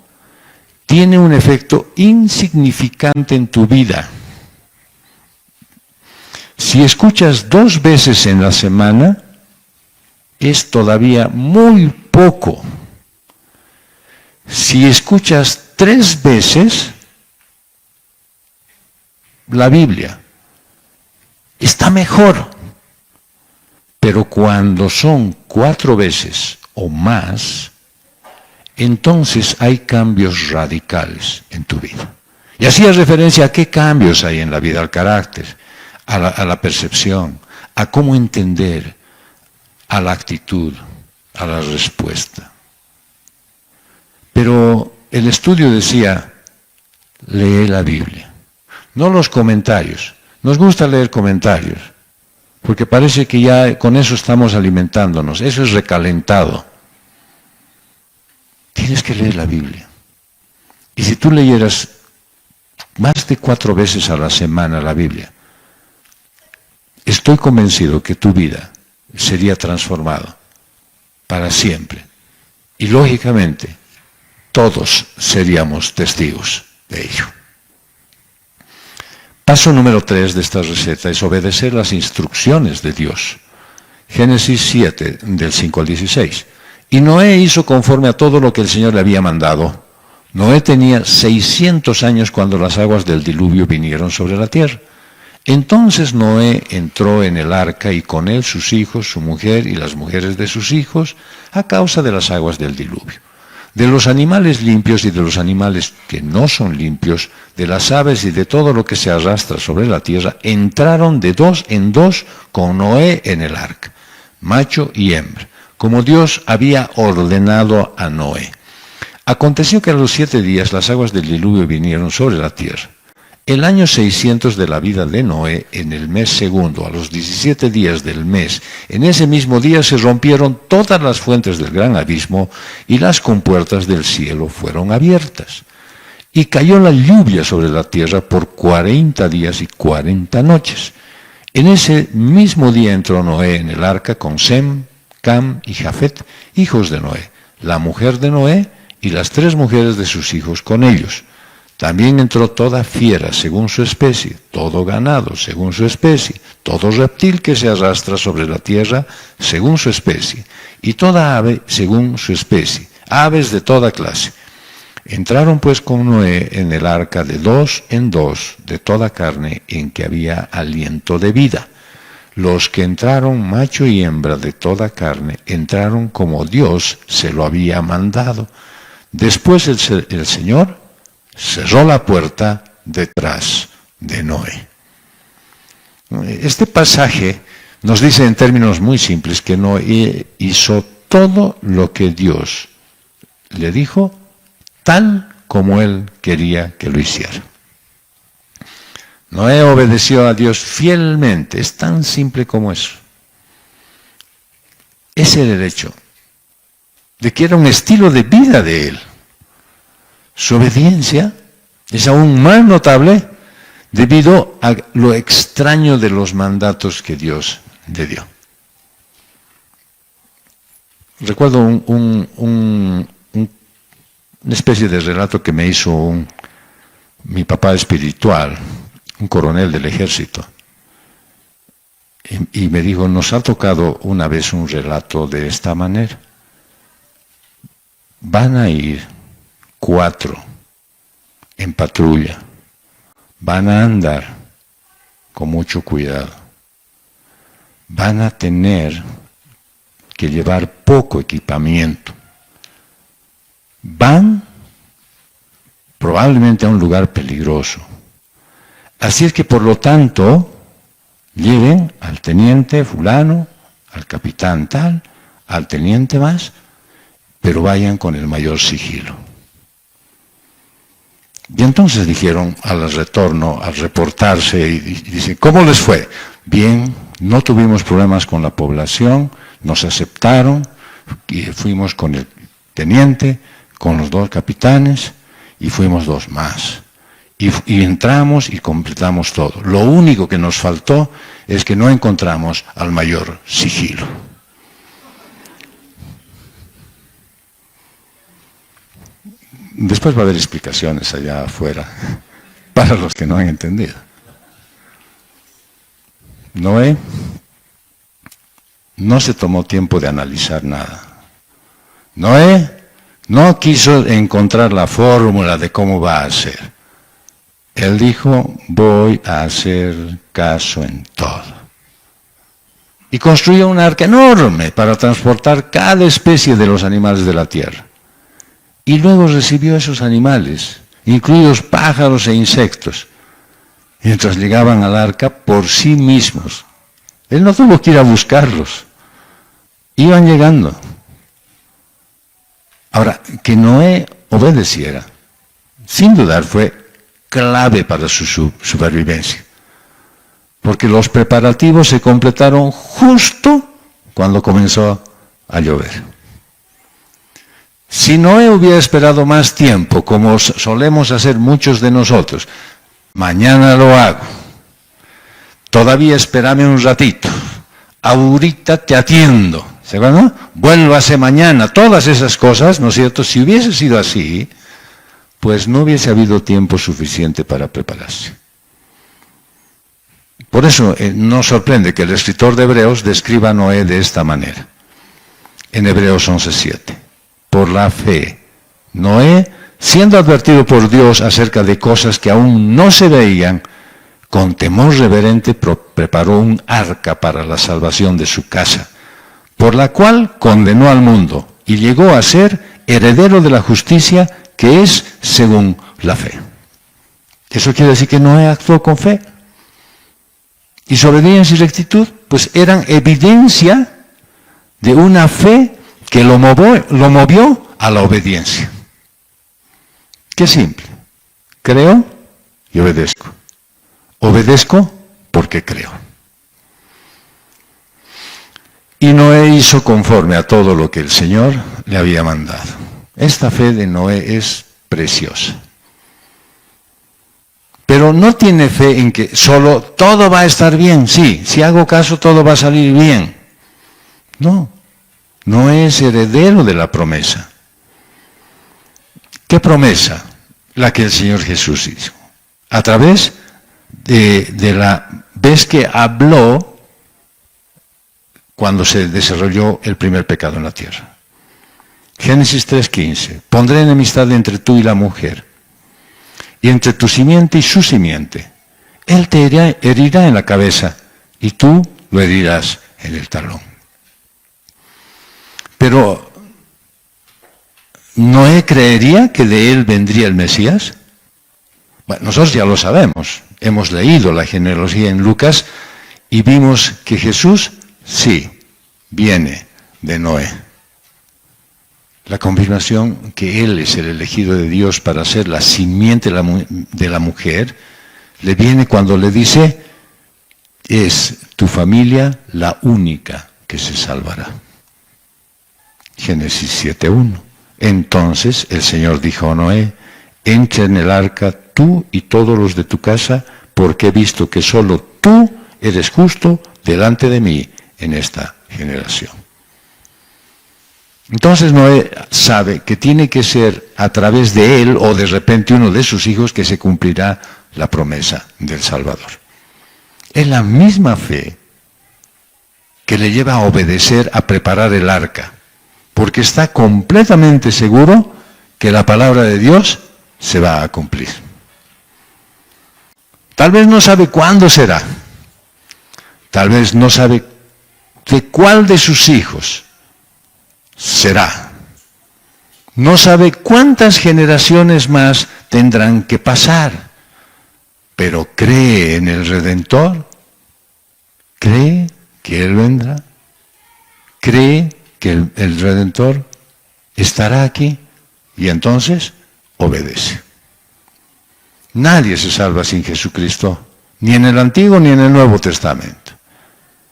tiene un efecto insignificante en tu vida. Si escuchas 2 veces en la semana, es todavía muy poco. Si escuchas 3 veces la Biblia, está mejor. Pero cuando son 4 veces o más, entonces hay cambios radicales en tu vida. Y hacía referencia a qué cambios hay en la vida, al carácter, a la percepción, a cómo entender, a la actitud, a la respuesta. Pero el estudio decía, lee la Biblia, no los comentarios. Nos gusta leer comentarios, porque parece que ya con eso estamos alimentándonos, eso es recalentado. Tienes que leer la Biblia. Y si tú leyeras más de 4 veces a la semana la Biblia, estoy convencido que tu vida sería transformada para siempre. Y lógicamente, todos seríamos testigos de ello. Paso número 3 de esta receta es obedecer las instrucciones de Dios. Génesis 7, del 5 al 16. Y Noé hizo conforme a todo lo que el Señor le había mandado. Noé tenía 600 años cuando las aguas del diluvio vinieron sobre la tierra. Entonces Noé entró en el arca y con él sus hijos, su mujer y las mujeres de sus hijos, a causa de las aguas del diluvio. De los animales limpios y de los animales que no son limpios, de las aves y de todo lo que se arrastra sobre la tierra, entraron de 2 en 2 con Noé en el arca, macho y hembra, como Dios había ordenado a Noé. Aconteció que a los 7 días las aguas del diluvio vinieron sobre la tierra. El año 600 de la vida de Noé, en el mes segundo, a los 17 días del mes, en ese mismo día se rompieron todas las fuentes del gran abismo y las compuertas del cielo fueron abiertas. Y cayó la lluvia sobre la tierra por 40 días y 40 noches. En ese mismo día entró Noé en el arca con Sem, Cam y Jafet, hijos de Noé, la mujer de Noé y las 3 mujeres de sus hijos con ellos. También entró toda fiera según su especie, todo ganado según su especie, todo reptil que se arrastra sobre la tierra según su especie, y toda ave según su especie, aves de toda clase. Entraron pues con Noé en el arca de 2 en 2 de toda carne en que había aliento de vida. Los que entraron, macho y hembra de toda carne, entraron como Dios se lo había mandado. Después el Señor cerró la puerta detrás de Noé. Este pasaje nos dice en términos muy simples que Noé hizo todo lo que Dios le dijo, tal como él quería que lo hiciera. Noé obedeció a Dios fielmente, es tan simple como eso. Ese era el hecho de que era un estilo de vida de él. Su obediencia es aún más notable debido a lo extraño de los mandatos que Dios le dio. Recuerdo una especie de relato que me hizo mi papá espiritual, un coronel del ejército. Y me dijo, nos ha tocado una vez un relato de esta manera. Van a ir 4 en patrulla, van a andar con mucho cuidado, van a tener que llevar poco equipamiento, van probablemente a un lugar peligroso. Así es que, por lo tanto, lleven al teniente fulano, al capitán tal, al teniente más, pero vayan con el mayor sigilo. Y entonces dijeron al retorno, al reportarse, y dicen, ¿cómo les fue? Bien, no tuvimos problemas con la población, nos aceptaron, y fuimos con el teniente, con los 2 capitanes, y fuimos 2 más. Y entramos y completamos todo. Lo único que nos faltó es que no encontramos al mayor sigilo. Después va a haber explicaciones allá afuera para los que no han entendido. Noé no se tomó tiempo de analizar nada. Noé no quiso encontrar la fórmula de cómo va a ser. Él dijo, voy a hacer caso en todo. Y construyó un arca enorme para transportar cada especie de los animales de la tierra. Y luego recibió a esos animales, incluidos pájaros e insectos, mientras llegaban al arca por sí mismos. Él no tuvo que ir a buscarlos. Iban llegando. Ahora, que Noé obedeciera, sin dudar fue clave para su supervivencia. Porque los preparativos se completaron justo cuando comenzó a llover. Si Noé hubiera esperado más tiempo, como solemos hacer muchos de nosotros, mañana lo hago, todavía espérame un ratito, ahorita te atiendo, ¿se acuerdan? Vuélvase mañana, todas esas cosas, ¿no es cierto? Si hubiese sido así, pues no hubiese habido tiempo suficiente para prepararse. Por eso nos sorprende que el escritor de Hebreos describa a Noé de esta manera. En Hebreos 11:7. Por la fe, Noé, siendo advertido por Dios acerca de cosas que aún no se veían, con temor reverente preparó un arca para la salvación de su casa, por la cual condenó al mundo y llegó a ser heredero de la justicia que es según la fe. Eso quiere decir que Noé actuó con fe. Y su obediencia y rectitud, pues eran evidencia de una fe que lo movió a la obediencia. Qué simple. Creo y obedezco. Obedezco porque creo. Y Noé hizo conforme a todo lo que el Señor le había mandado. Esta fe de Noé es preciosa. Pero no tiene fe en que solo todo va a estar bien. Sí, si hago caso todo va a salir bien. No, Noé es heredero de la promesa. ¿Qué promesa? La que el Señor Jesús hizo. A través de la vez que habló cuando se desarrolló el primer pecado en la tierra. Génesis 3:15. Pondré enemistad entre tú y la mujer, y entre tu simiente y su simiente. Él te herirá en la cabeza, y tú lo herirás en el talón. Pero, ¿Noé creería que de él vendría el Mesías? Bueno, nosotros ya lo sabemos. Hemos leído la genealogía en Lucas y vimos que Jesús, sí, viene de Noé. La confirmación que él es el elegido de Dios para ser la simiente de la mujer, le viene cuando le dice, es tu familia la única que se salvará. Génesis 7:1. Entonces el Señor dijo a Noé, entra en el arca tú y todos los de tu casa, porque he visto que solo tú eres justo delante de mí en esta generación. Entonces Noé sabe que tiene que ser a través de él o de repente uno de sus hijos que se cumplirá la promesa del Salvador. Es la misma fe que le lleva a obedecer, a preparar el arca, porque está completamente seguro que la palabra de Dios se va a cumplir. Tal vez no sabe cuándo será. Tal vez no sabe de cuál de sus hijos será. No sabe cuántas generaciones más tendrán que pasar. Pero cree en el Redentor. Cree que Él vendrá. Cree que el Redentor estará aquí. Y entonces obedece. Nadie se salva sin Jesucristo, ni en el Antiguo ni en el Nuevo Testamento.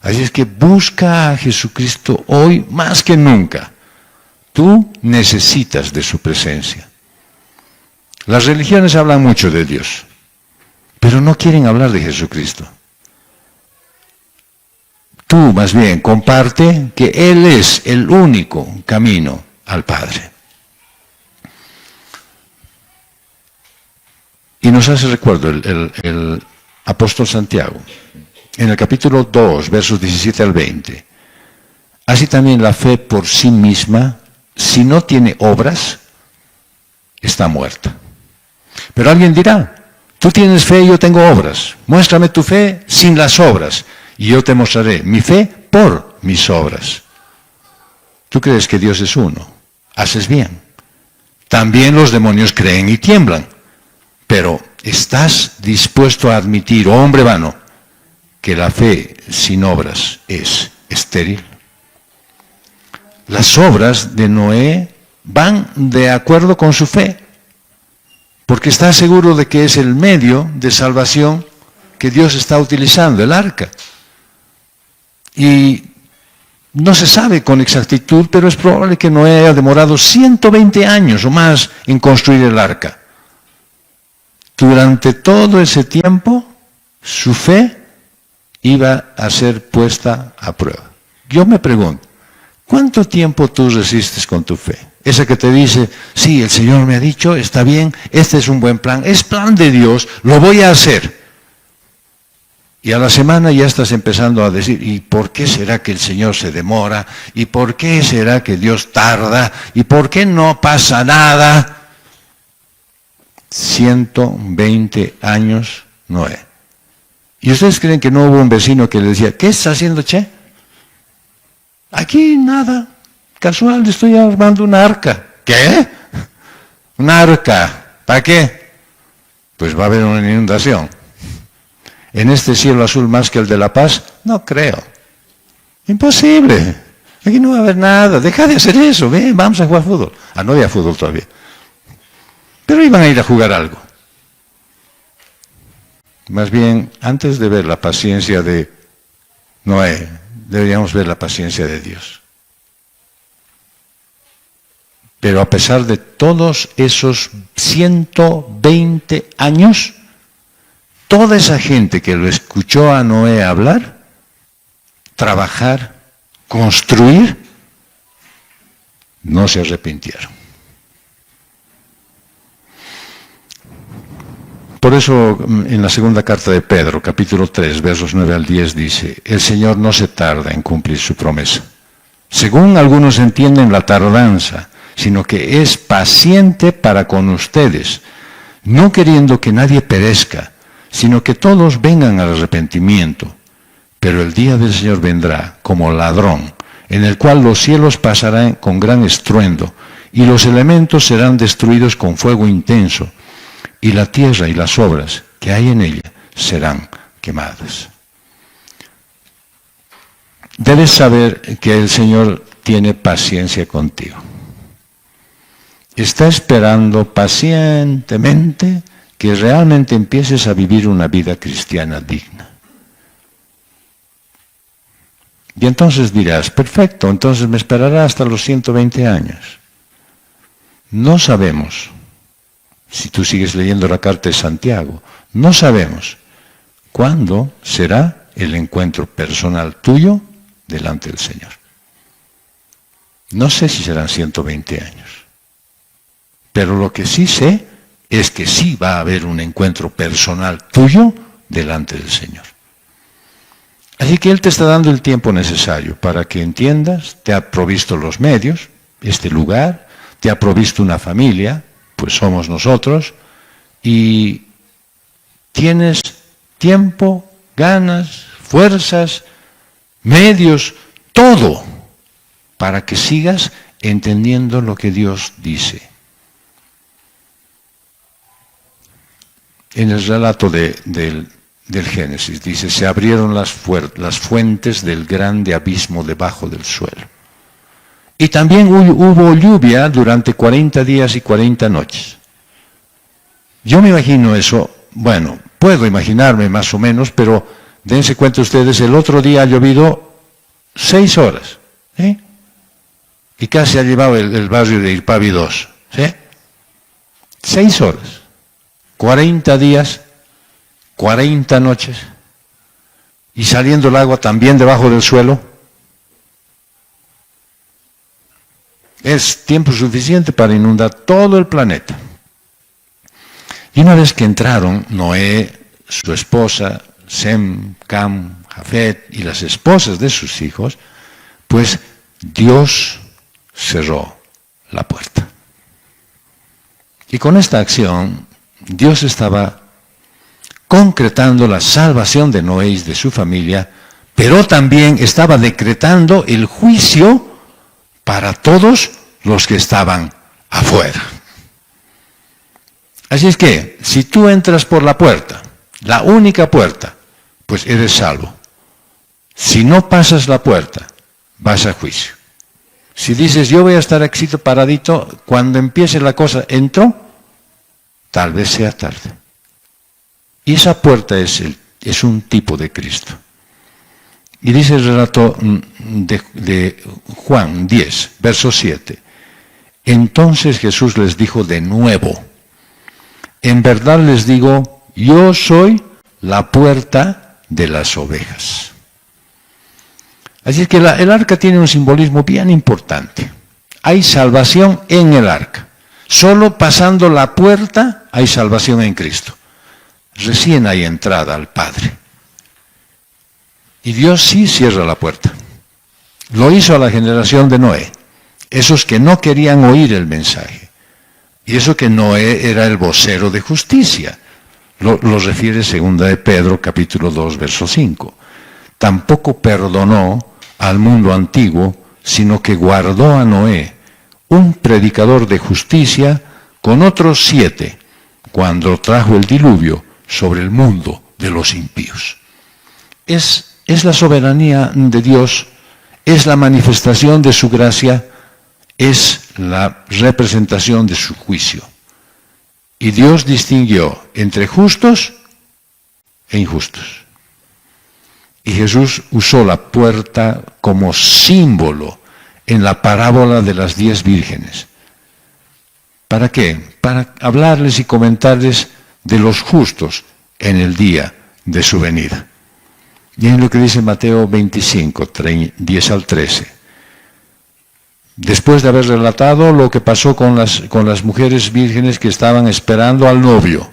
Así es que busca a Jesucristo hoy más que nunca. Tú necesitas de su presencia. Las religiones hablan mucho de Dios, pero no quieren hablar de Jesucristo. Tú más bien comparte que Él es el único camino al Padre. Y nos hace recuerdo el apóstol Santiago, en el capítulo 2, versos 17 al 20. Así también la fe por sí misma, si no tiene obras, está muerta. Pero alguien dirá, tú tienes fe y yo tengo obras. Muéstrame tu fe sin las obras, y yo te mostraré mi fe por mis obras. Tú crees que Dios es uno, haces bien. También los demonios creen y tiemblan. Pero, ¿estás dispuesto a admitir, oh hombre vano, que la fe sin obras es estéril? Las obras de Noé van de acuerdo con su fe, porque está seguro de que es el medio de salvación que Dios está utilizando, el arca. Y no se sabe con exactitud, pero es probable que Noé haya demorado 120 años o más en construir el arca. Durante todo ese tiempo, su fe iba a ser puesta a prueba. Yo me pregunto, ¿cuánto tiempo tú resistes con tu fe? Esa que te dice, sí, el Señor me ha dicho, está bien, este es un buen plan, es plan de Dios, lo voy a hacer. Y a la semana ya estás empezando a decir, ¿y por qué será que el Señor se demora? ¿Y por qué será que Dios tarda? ¿Y por qué no pasa nada? 120 años Noé. ¿Y ustedes creen que no hubo un vecino que le decía, ¿qué está haciendo, che? Aquí nada, casual, estoy armando una arca. ¿Qué? ¿Una arca? ¿Para qué? Pues va a haber una inundación. ¿En este cielo azul más que el de La Paz? No creo. Imposible. Aquí no va a haber nada. Deja de hacer eso. Ven, vamos a jugar fútbol. Ah, no había fútbol todavía. Pero iban a ir a jugar algo. Más bien, antes de ver la paciencia de Noé, deberíamos ver la paciencia de Dios. Pero a pesar de todos esos 120 años, toda esa gente que lo escuchó a Noé hablar, trabajar, construir, no se arrepintieron. Por eso en la segunda carta de Pedro, capítulo 3, versos 9 al 10, dice, el Señor no se tarda en cumplir su promesa. Según algunos entienden la tardanza, sino que es paciente para con ustedes, no queriendo que nadie perezca, sino que todos vengan al arrepentimiento. Pero el día del Señor vendrá como ladrón, en el cual los cielos pasarán con gran estruendo, y los elementos serán destruidos con fuego intenso, y la tierra y las obras que hay en ella serán quemadas. Debes saber que el Señor tiene paciencia contigo. Está esperando pacientemente que realmente empieces a vivir una vida cristiana digna. Y entonces dirás, perfecto, entonces me esperará hasta los 120 años. No sabemos. Si tú sigues leyendo la carta de Santiago, no sabemos cuándo será el encuentro personal tuyo delante del Señor. No sé si serán 120 años, pero lo que sí sé es que sí va a haber un encuentro personal tuyo delante del Señor. Así que Él te está dando el tiempo necesario para que entiendas, te ha provisto los medios, este lugar, te ha provisto una familia, pues somos nosotros, y tienes tiempo, ganas, fuerzas, medios, todo, para que sigas entendiendo lo que Dios dice. En el relato del Génesis dice, se abrieron las fuentes del grande abismo debajo del suelo. Y también hubo lluvia durante 40 días y 40 noches. Yo me imagino eso, bueno, puedo imaginarme más o menos, pero dense cuenta ustedes, el otro día ha llovido 6 horas, ¿sí? Y casi ha llevado el barrio de Irpavi 2, ¿sí? 6 horas, 40 días, 40 noches, y saliendo el agua también debajo del suelo. Es tiempo suficiente para inundar todo el planeta. Y una vez que entraron Noé, su esposa, Sem, Cam, Jafet y las esposas de sus hijos, pues Dios cerró la puerta. Y con esta acción, Dios estaba concretando la salvación de Noé y de su familia, pero también estaba decretando el juicio para todos los que estaban afuera. Así es que, si tú entras por la puerta, la única puerta, pues eres salvo. Si no pasas la puerta, vas a juicio. Si dices, yo voy a estar aquí paradito, cuando empiece la cosa, entro, tal vez sea tarde. Y esa puerta es un tipo de Cristo. Y dice el relato de Juan 10, verso 7. Entonces Jesús les dijo de nuevo, en verdad les digo, yo soy la puerta de las ovejas. Así es que el arca tiene un simbolismo bien importante. Hay salvación en el arca. Solo pasando la puerta hay salvación en Cristo. Recién hay entrada al Padre. Y Dios sí cierra la puerta. Lo hizo a la generación de Noé. Esos que no querían oír el mensaje. Y eso que Noé era el vocero de justicia. Lo refiere 2 de Pedro, capítulo 2, verso 5. Tampoco perdonó al mundo antiguo, sino que guardó a Noé, un predicador de justicia, con otros 7, cuando trajo el diluvio sobre el mundo de los impíos. Es la soberanía de Dios, es la manifestación de su gracia, es la representación de su juicio. Y Dios distinguió entre justos e injustos. Y Jesús usó la puerta como símbolo en la parábola de las 10 vírgenes. ¿Para qué? Para hablarles y comentarles de los justos en el día de su venida. Y es lo que dice Mateo 25, 10 al 13. Después de haber relatado lo que pasó con las mujeres vírgenes que estaban esperando al novio,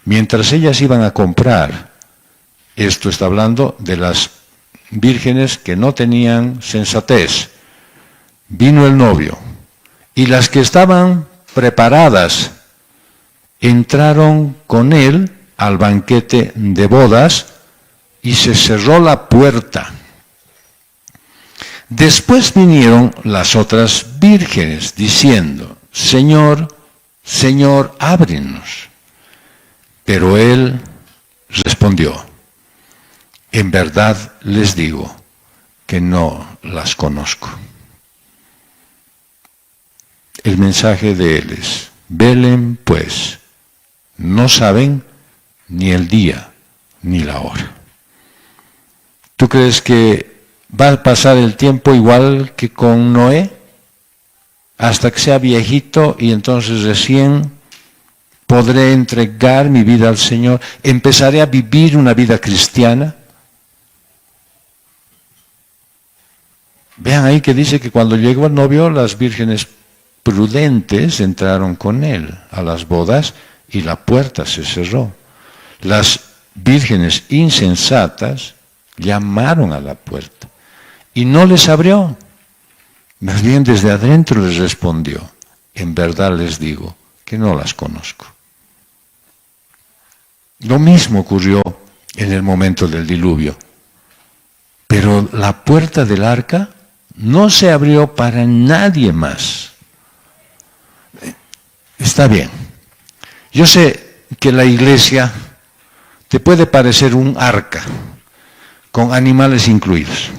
mientras ellas iban a comprar, esto está hablando de las vírgenes que no tenían sensatez, vino el novio, y las que estaban preparadas entraron con él al banquete de bodas y se cerró la puerta. Después vinieron las otras vírgenes diciendo, Señor, Señor, ábrenos. Pero él respondió, en verdad les digo que no las conozco. El mensaje de él es, velen pues, no saben ni el día ni la hora. ¿Tú crees que va a pasar el tiempo igual que con Noé? Hasta que sea viejito y entonces recién podré entregar mi vida al Señor. ¿Empezaré a vivir una vida cristiana? Vean ahí que dice que cuando llegó el novio, las vírgenes prudentes entraron con él a las bodas y la puerta se cerró. Las vírgenes insensatas llamaron a la puerta y no les abrió. Más bien desde adentro les respondió, en verdad les digo que no las conozco. Lo mismo ocurrió en el momento del diluvio. Pero la puerta del arca no se abrió para nadie más. Está bien. Yo sé que la iglesia te puede parecer un arca, con animales incluidos.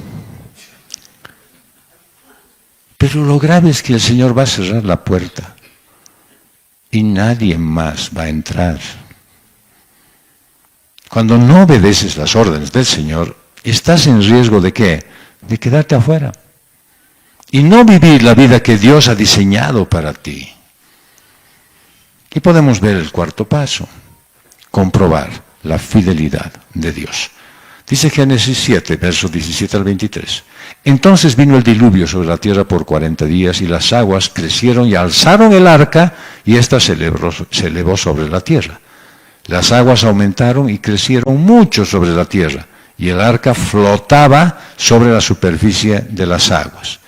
Pero lo grave es que el Señor va a cerrar la puerta y nadie más va a entrar. Cuando no obedeces las órdenes del Señor, estás en riesgo ¿de qué? De quedarte afuera. Y no vivir la vida que Dios ha diseñado para ti. Y podemos ver el cuarto paso, comprobar la fidelidad de Dios. Dice Génesis 7, versos 17 al 23. Entonces vino el diluvio sobre la tierra por 40 días y las aguas crecieron y alzaron el arca y ésta se elevó sobre la tierra. Las aguas aumentaron y crecieron mucho sobre la tierra y el arca flotaba sobre la superficie de las aguas.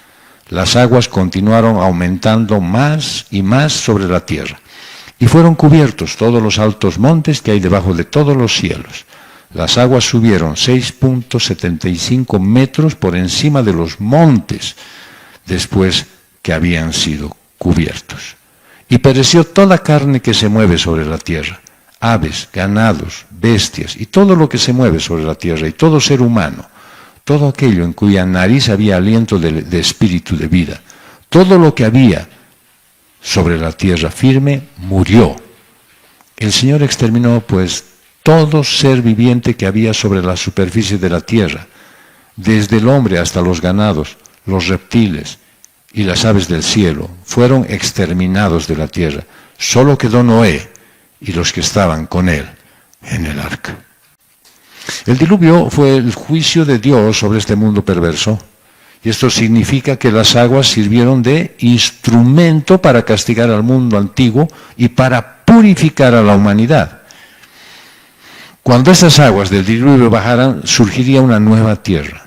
Las aguas continuaron aumentando más y más sobre la tierra y fueron cubiertos todos los altos montes que hay debajo de todos los cielos. Las aguas subieron 6.75 metros por encima de los montes después que habían sido cubiertos. Y pereció toda carne que se mueve sobre la tierra, aves, ganados, bestias y todo lo que se mueve sobre la tierra y todo ser humano, todo aquello en cuya nariz había aliento de espíritu de vida, todo lo que había sobre la tierra firme murió. El Señor exterminó pues todo ser viviente que había sobre la superficie de la tierra, desde el hombre hasta los ganados, los reptiles y las aves del cielo, fueron exterminados de la tierra. Solo quedó Noé y los que estaban con él en el arca. El diluvio fue el juicio de Dios sobre este mundo perverso. Y esto significa que las aguas sirvieron de instrumento para castigar al mundo antiguo y para purificar a la humanidad. Cuando estas aguas del diluvio bajaran, surgiría una nueva tierra.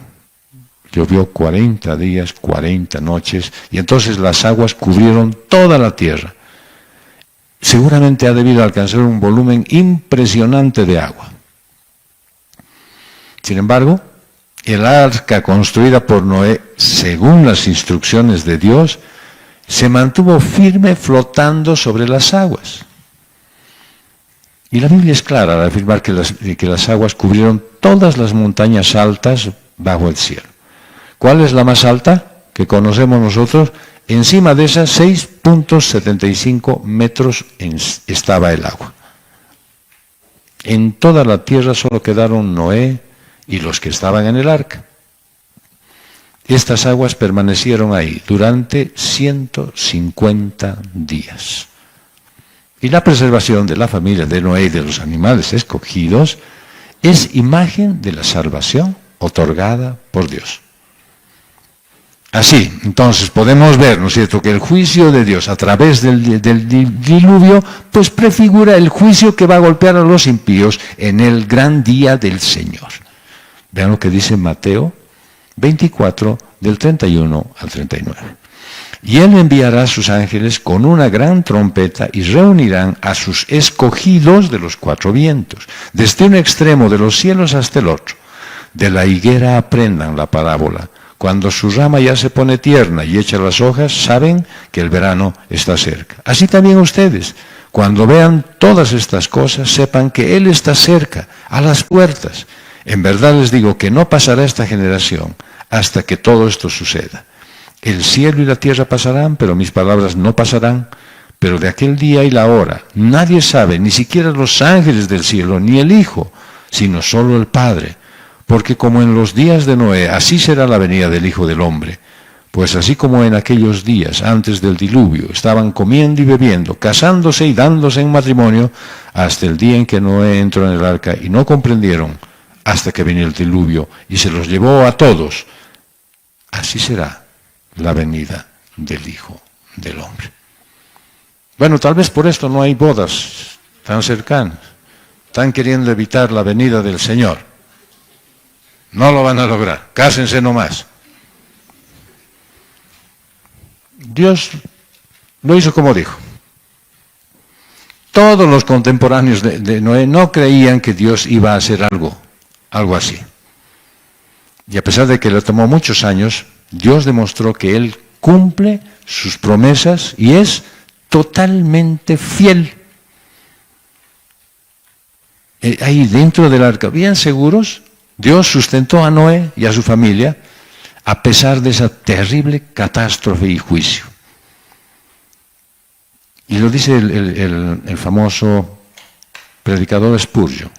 Llovió 40 días, 40 noches, y entonces las aguas cubrieron toda la tierra. Seguramente ha debido alcanzar un volumen impresionante de agua. Sin embargo, el arca construida por Noé, según las instrucciones de Dios, se mantuvo firme flotando sobre las aguas. Y la Biblia es clara al afirmar que las aguas cubrieron todas las montañas altas bajo el cielo. ¿Cuál es la más alta que conocemos nosotros? Encima de esas 6.75 metros estaba el agua. En toda la tierra solo quedaron Noé y los que estaban en el arca. Estas aguas permanecieron ahí durante 150 días. Y la preservación de la familia de Noé y de los animales escogidos es imagen de la salvación otorgada por Dios. Así, entonces podemos ver, ¿no es cierto?, que el juicio de Dios a través del diluvio, pues prefigura el juicio que va a golpear a los impíos en el gran día del Señor. Vean lo que dice Mateo 24, del 31 al 39. Y Él enviará a sus ángeles con una gran trompeta y reunirán a sus escogidos de los cuatro vientos, desde un extremo de los cielos hasta el otro. De la higuera aprendan la parábola. Cuando su rama ya se pone tierna y echa las hojas, saben que el verano está cerca. Así también ustedes, cuando vean todas estas cosas, sepan que Él está cerca, a las puertas. En verdad les digo que no pasará esta generación hasta que todo esto suceda. El cielo y la tierra pasarán, pero mis palabras no pasarán. Pero de aquel día y la hora nadie sabe, ni siquiera los ángeles del cielo, ni el Hijo, sino solo el Padre. Porque como en los días de Noé, así será la venida del Hijo del Hombre. Pues así como en aquellos días antes del diluvio estaban comiendo y bebiendo, casándose y dándose en matrimonio, hasta el día en que Noé entró en el arca y no comprendieron hasta que vino el diluvio y se los llevó a todos, así será la venida del Hijo del Hombre. Bueno, tal vez por esto no hay bodas tan cercanas. Están queriendo evitar la venida del Señor. No lo van a lograr. Cásense nomás. Dios lo hizo como dijo. Todos los contemporáneos de Noé no creían que Dios iba a hacer algo algo así. Y a pesar de que le tomó muchos años, Dios demostró que Él cumple sus promesas y es totalmente fiel. Ahí dentro del arca, bien seguros, Dios sustentó a Noé y a su familia a pesar de esa terrible catástrofe y juicio. Y lo dice el famoso predicador Spurgeon.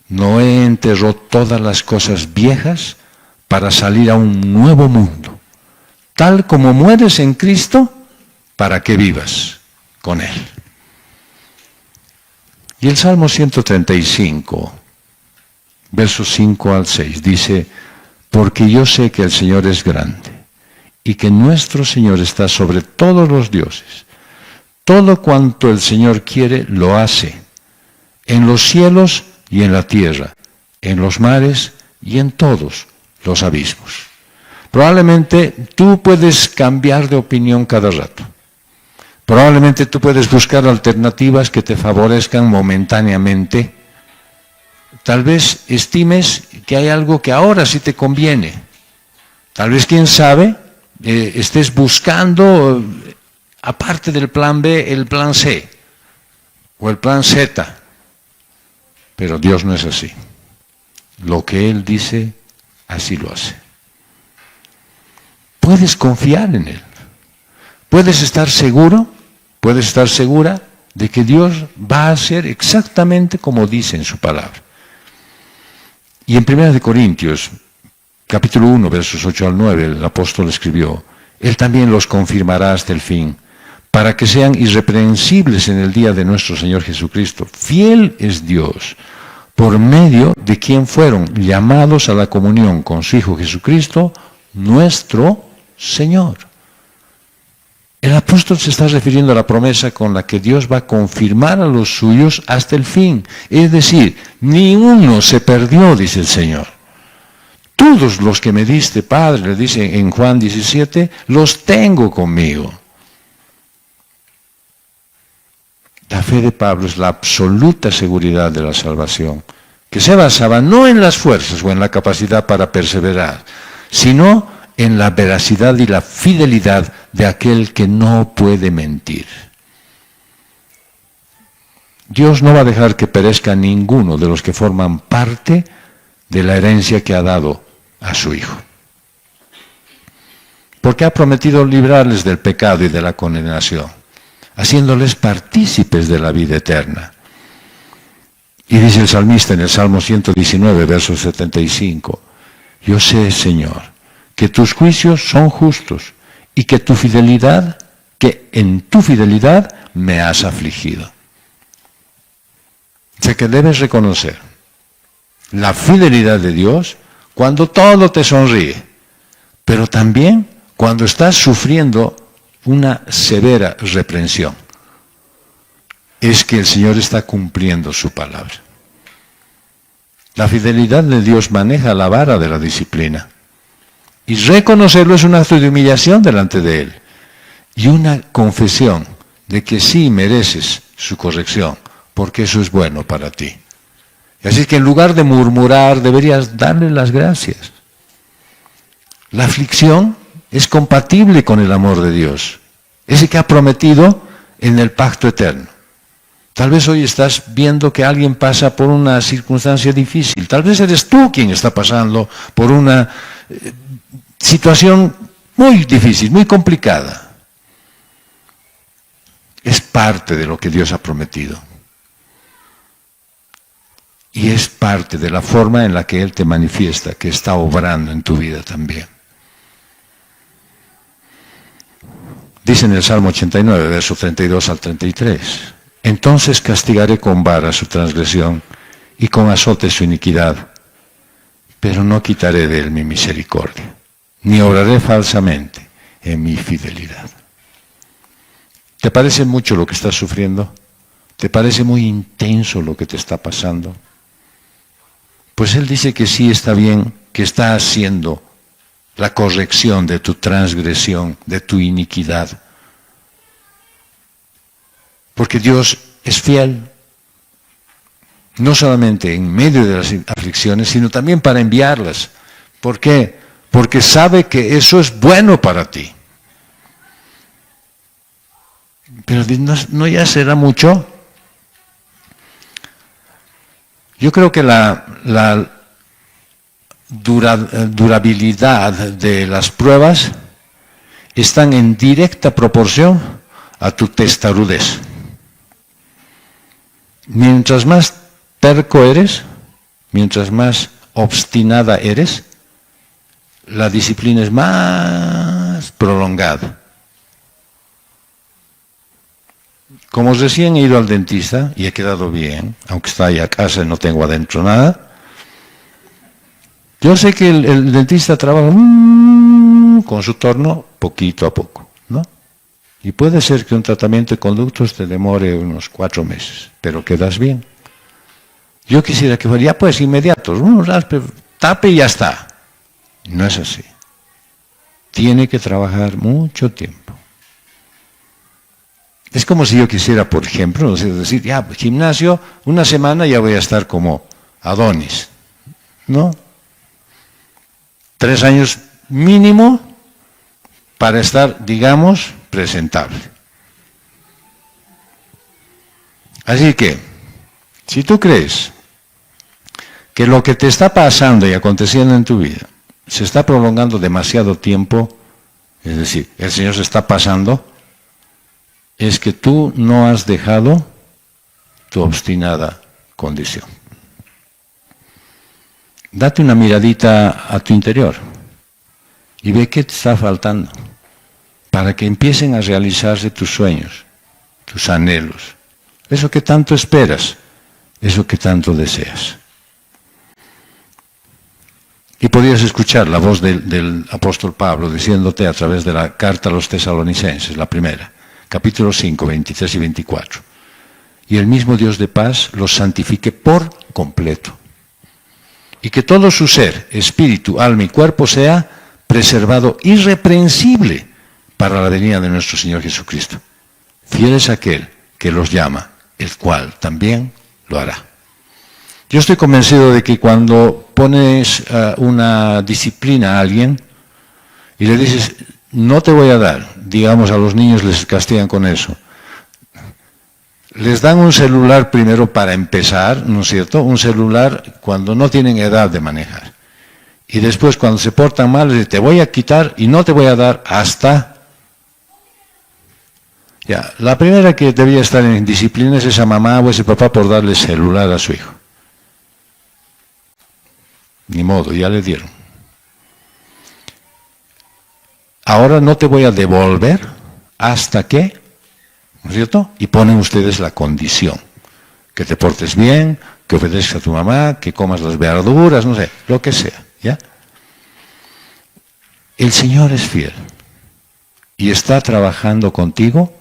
Noé enterró todas las cosas viejas para salir a un nuevo mundo. Tal como mueres en Cristo, para que vivas con Él. Y el Salmo 135, versos 5 al 6, dice, porque yo sé que el Señor es grande y que nuestro Señor está sobre todos los dioses. Todo cuanto el Señor quiere, lo hace, en los cielos y en la tierra, en los mares y en todos los abismos. Probablemente tú puedes cambiar de opinión cada rato. Probablemente tú puedes buscar alternativas que te favorezcan momentáneamente. Tal vez estimes que hay algo que ahora sí te conviene. Tal vez, quién sabe, estés buscando, aparte del plan B, el plan C o el plan Z. Pero Dios no es así. Lo que Él dice, así lo hace. Puedes confiar en Él. Puedes estar seguro, puedes estar segura de que Dios va a hacer exactamente como dice en su palabra. Y en 1 Corintios, capítulo 1, versos 8 al 9, el apóstol escribió, Él también los confirmará hasta el fin, para que sean irreprensibles en el día de nuestro Señor Jesucristo. Fiel es Dios, por medio de quien fueron llamados a la comunión con su Hijo Jesucristo, nuestro Señor. El apóstol se está refiriendo a la promesa con la que Dios va a confirmar a los suyos hasta el fin. Es decir, ni uno se perdió, dice el Señor. Todos los que me diste, Padre, le dice en Juan 17, los tengo conmigo. La fe de Pablo es la absoluta seguridad de la salvación, que se basaba no en las fuerzas o en la capacidad para perseverar, sino en la veracidad y la fidelidad de aquel que no puede mentir. Dios no va a dejar que perezca ninguno de los que forman parte de la herencia que ha dado a su Hijo. Porque ha prometido librarles del pecado y de la condenación, haciéndoles partícipes de la vida eterna. Y dice el salmista en el Salmo 119, verso 75, yo sé, Señor, que tus juicios son justos y que en tu fidelidad me has afligido. O sea que debes reconocer la fidelidad de Dios cuando todo te sonríe, pero también cuando estás sufriendo una severa reprensión. Es que el Señor está cumpliendo su palabra. La fidelidad de Dios maneja la vara de la disciplina. Y reconocerlo es un acto de humillación delante de Él. Y una confesión de que sí mereces su corrección, porque eso es bueno para ti. Así que en lugar de murmurar, deberías darle las gracias. La aflicción es compatible con el amor de Dios, ese que ha prometido en el pacto eterno. Tal vez hoy estás viendo que alguien pasa por una circunstancia difícil. Tal vez eres tú quien está pasando por una situación muy difícil, muy complicada. Es parte de lo que Dios ha prometido. Y es parte de la forma en la que Él te manifiesta que está obrando en tu vida también. Dice en el Salmo 89, versos 32 al 33, entonces castigaré con vara su transgresión y con azote su iniquidad, pero no quitaré de él mi misericordia, ni obraré falsamente en mi fidelidad. ¿Te parece mucho lo que estás sufriendo? ¿Te parece muy intenso lo que te está pasando? Pues Él dice que sí está bien, que está haciendo la corrección de tu transgresión, de tu iniquidad. Porque Dios es fiel. No solamente en medio de las aflicciones, sino también para enviarlas. ¿Por qué? Porque sabe que eso es bueno para ti. Pero no ya será mucho. Yo creo que la durabilidad de las pruebas están en directa proporción a tu testarudez. Mientras más terco eres, mientras más obstinada eres, la disciplina es más prolongada. Como recién he ido al dentista y he quedado bien, aunque está ahí a casa y no tengo adentro nada, yo sé que el dentista trabaja con su torno poquito a poco, ¿no? Y puede ser que un tratamiento de conductos te demore unos 4 meses, pero quedas bien. Yo quisiera que fuera, ya pues, inmediato, raspe, tape y ya está. No es así. Tiene que trabajar mucho tiempo. Es como si yo quisiera, por ejemplo, decir, ya, gimnasio, una semana ya voy a estar como Adonis, ¿no? 3 años mínimo para estar, digamos, presentable. Así que, si tú crees que lo que te está pasando y aconteciendo en tu vida se está prolongando demasiado tiempo, es decir, el Señor se está pasando, es que tú no has dejado tu obstinada condición. Date una miradita a tu interior y ve qué te está faltando para que empiecen a realizarse tus sueños, tus anhelos, eso que tanto esperas, eso que tanto deseas. Y podrías escuchar la voz del apóstol Pablo diciéndote a través de la carta a los tesalonicenses, la primera, capítulo 5, 23 y 24. Y el mismo Dios de paz los santifique por completo. Y que todo su ser, espíritu, alma y cuerpo sea preservado irreprensible para la venida de nuestro Señor Jesucristo. Fiel es aquel que los llama, el cual también lo hará. Yo estoy convencido de que cuando pones una disciplina a alguien y le dices, no te voy a dar, digamos a los niños les castigan con eso, les dan un celular primero para empezar, ¿no es cierto? Un celular cuando no tienen edad de manejar. Y después cuando se portan mal, les dicen, te voy a quitar y no te voy a dar hasta... Ya, la primera que debía estar en disciplina es esa mamá o ese papá por darle celular a su hijo. Ni modo, ya le dieron. Ahora no te voy a devolver hasta que... ¿no es cierto? Y ponen ustedes la condición, que te portes bien, que obedezcas a tu mamá, que comas las verduras, no sé, lo que sea, ¿ya? El Señor es fiel y está trabajando contigo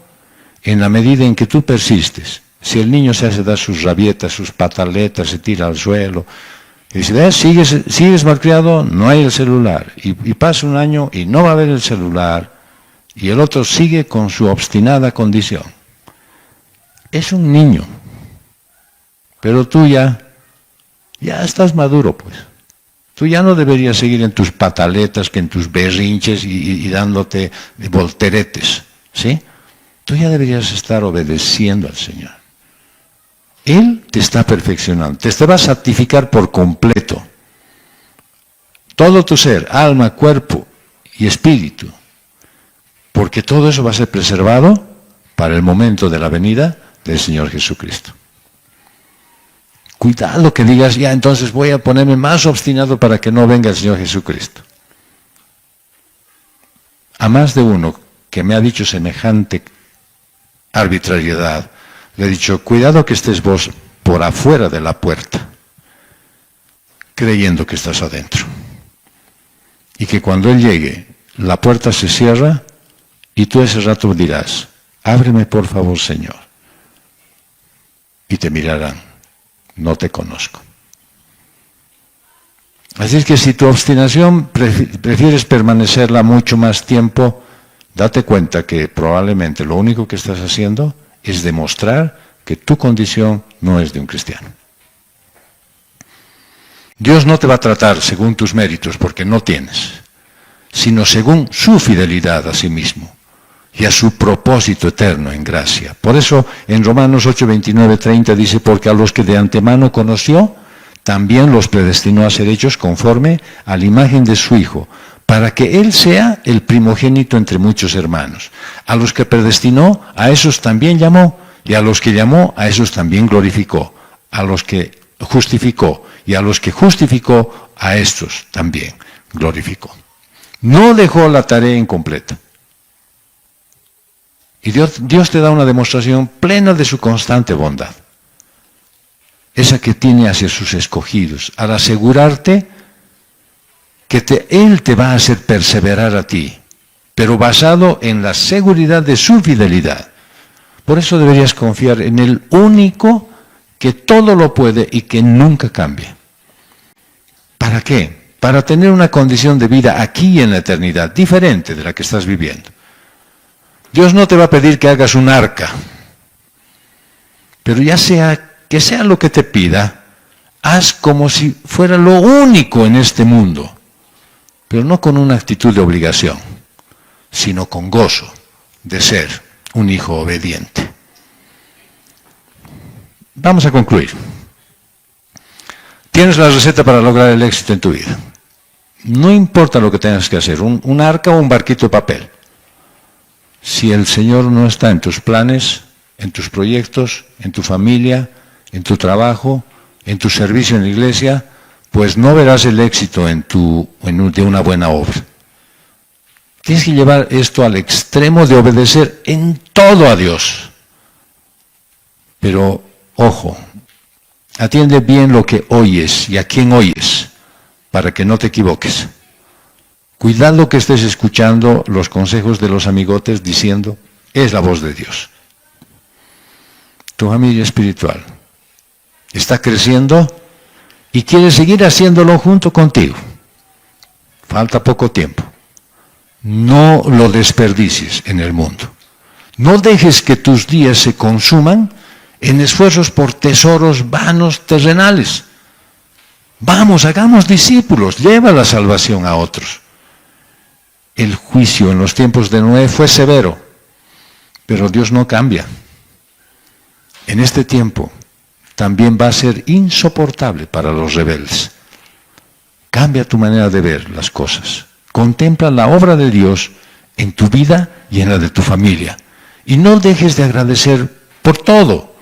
en la medida en que tú persistes. Si el niño se hace dar sus rabietas, sus pataletas, se tira al suelo, y dice, sigues malcriado, no hay el celular, y pasa un año y no va a haber el celular, y el otro sigue con su obstinada condición. Es un niño, pero tú ya estás maduro, pues. Tú ya no deberías seguir en tus pataletas, que en tus berrinches y dándote volteretes, ¿sí? Tú ya deberías estar obedeciendo al Señor. Él te está perfeccionando, te va a santificar por completo. Todo tu ser, alma, cuerpo y espíritu. Porque todo eso va a ser preservado para el momento de la venida del Señor Jesucristo. Cuidado que digas, ya entonces voy a ponerme más obstinado para que no venga el Señor Jesucristo. A más de uno que me ha dicho semejante arbitrariedad, le he dicho, cuidado que estés vos por afuera de la puerta, creyendo que estás adentro. Y que cuando Él llegue, la puerta se cierra, y tú ese rato dirás, ábreme por favor, Señor. Y te mirarán, no te conozco. Así es que si tu obstinación prefieres permanecerla mucho más tiempo, date cuenta que probablemente lo único que estás haciendo es demostrar que tu condición no es de un cristiano. Dios no te va a tratar según tus méritos, porque no tienes, sino según su fidelidad a sí mismo y a su propósito eterno en gracia. Por eso en Romanos 8, 29, 30 dice, porque a los que de antemano conoció, también los predestinó a ser hechos conforme a la imagen de su Hijo, para que Él sea el primogénito entre muchos hermanos. A los que predestinó, a esos también llamó, y a los que llamó, a esos también glorificó. A los que justificó, y a los que justificó, a estos también glorificó. No dejó la tarea incompleta. Y Dios te da una demostración plena de su constante bondad. Esa que tiene hacia sus escogidos, al asegurarte que Él te va a hacer perseverar a ti, pero basado en la seguridad de su fidelidad. Por eso deberías confiar en el único que todo lo puede y que nunca cambia. ¿Para qué? Para tener una condición de vida aquí en la eternidad, diferente de la que estás viviendo. Dios no te va a pedir que hagas un arca, pero ya sea que sea lo que te pida, haz como si fuera lo único en este mundo, pero no con una actitud de obligación, sino con gozo de ser un hijo obediente. Vamos a concluir. Tienes la receta para lograr el éxito en tu vida. No importa lo que tengas que hacer, un arca o un barquito de papel. Si el Señor no está en tus planes, en tus proyectos, en tu familia, en tu trabajo, en tu servicio en la iglesia, pues no verás el éxito de una buena obra. Tienes que llevar esto al extremo de obedecer en todo a Dios. Pero, ojo, atiende bien lo que oyes y a quién oyes, para que no te equivoques. Cuidado que estés escuchando los consejos de los amigotes diciendo, es la voz de Dios. Tu familia espiritual está creciendo y quiere seguir haciéndolo junto contigo. Falta poco tiempo. No lo desperdicies en el mundo. No dejes que tus días se consuman en esfuerzos por tesoros vanos terrenales. Vamos, hagamos discípulos, lleva la salvación a otros. El juicio en los tiempos de Noé fue severo, pero Dios no cambia. En este tiempo también va a ser insoportable para los rebeldes. Cambia tu manera de ver las cosas. Contempla la obra de Dios en tu vida y en la de tu familia. Y no dejes de agradecer por todo.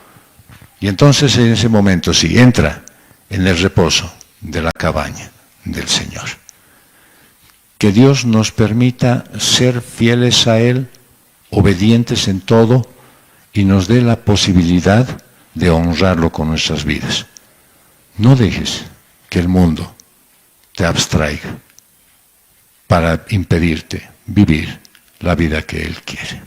Y entonces en ese momento sí, entra en el reposo de la cabaña del Señor. Que Dios nos permita ser fieles a Él, obedientes en todo, y nos dé la posibilidad de honrarlo con nuestras vidas. No dejes que el mundo te abstraiga para impedirte vivir la vida que Él quiere.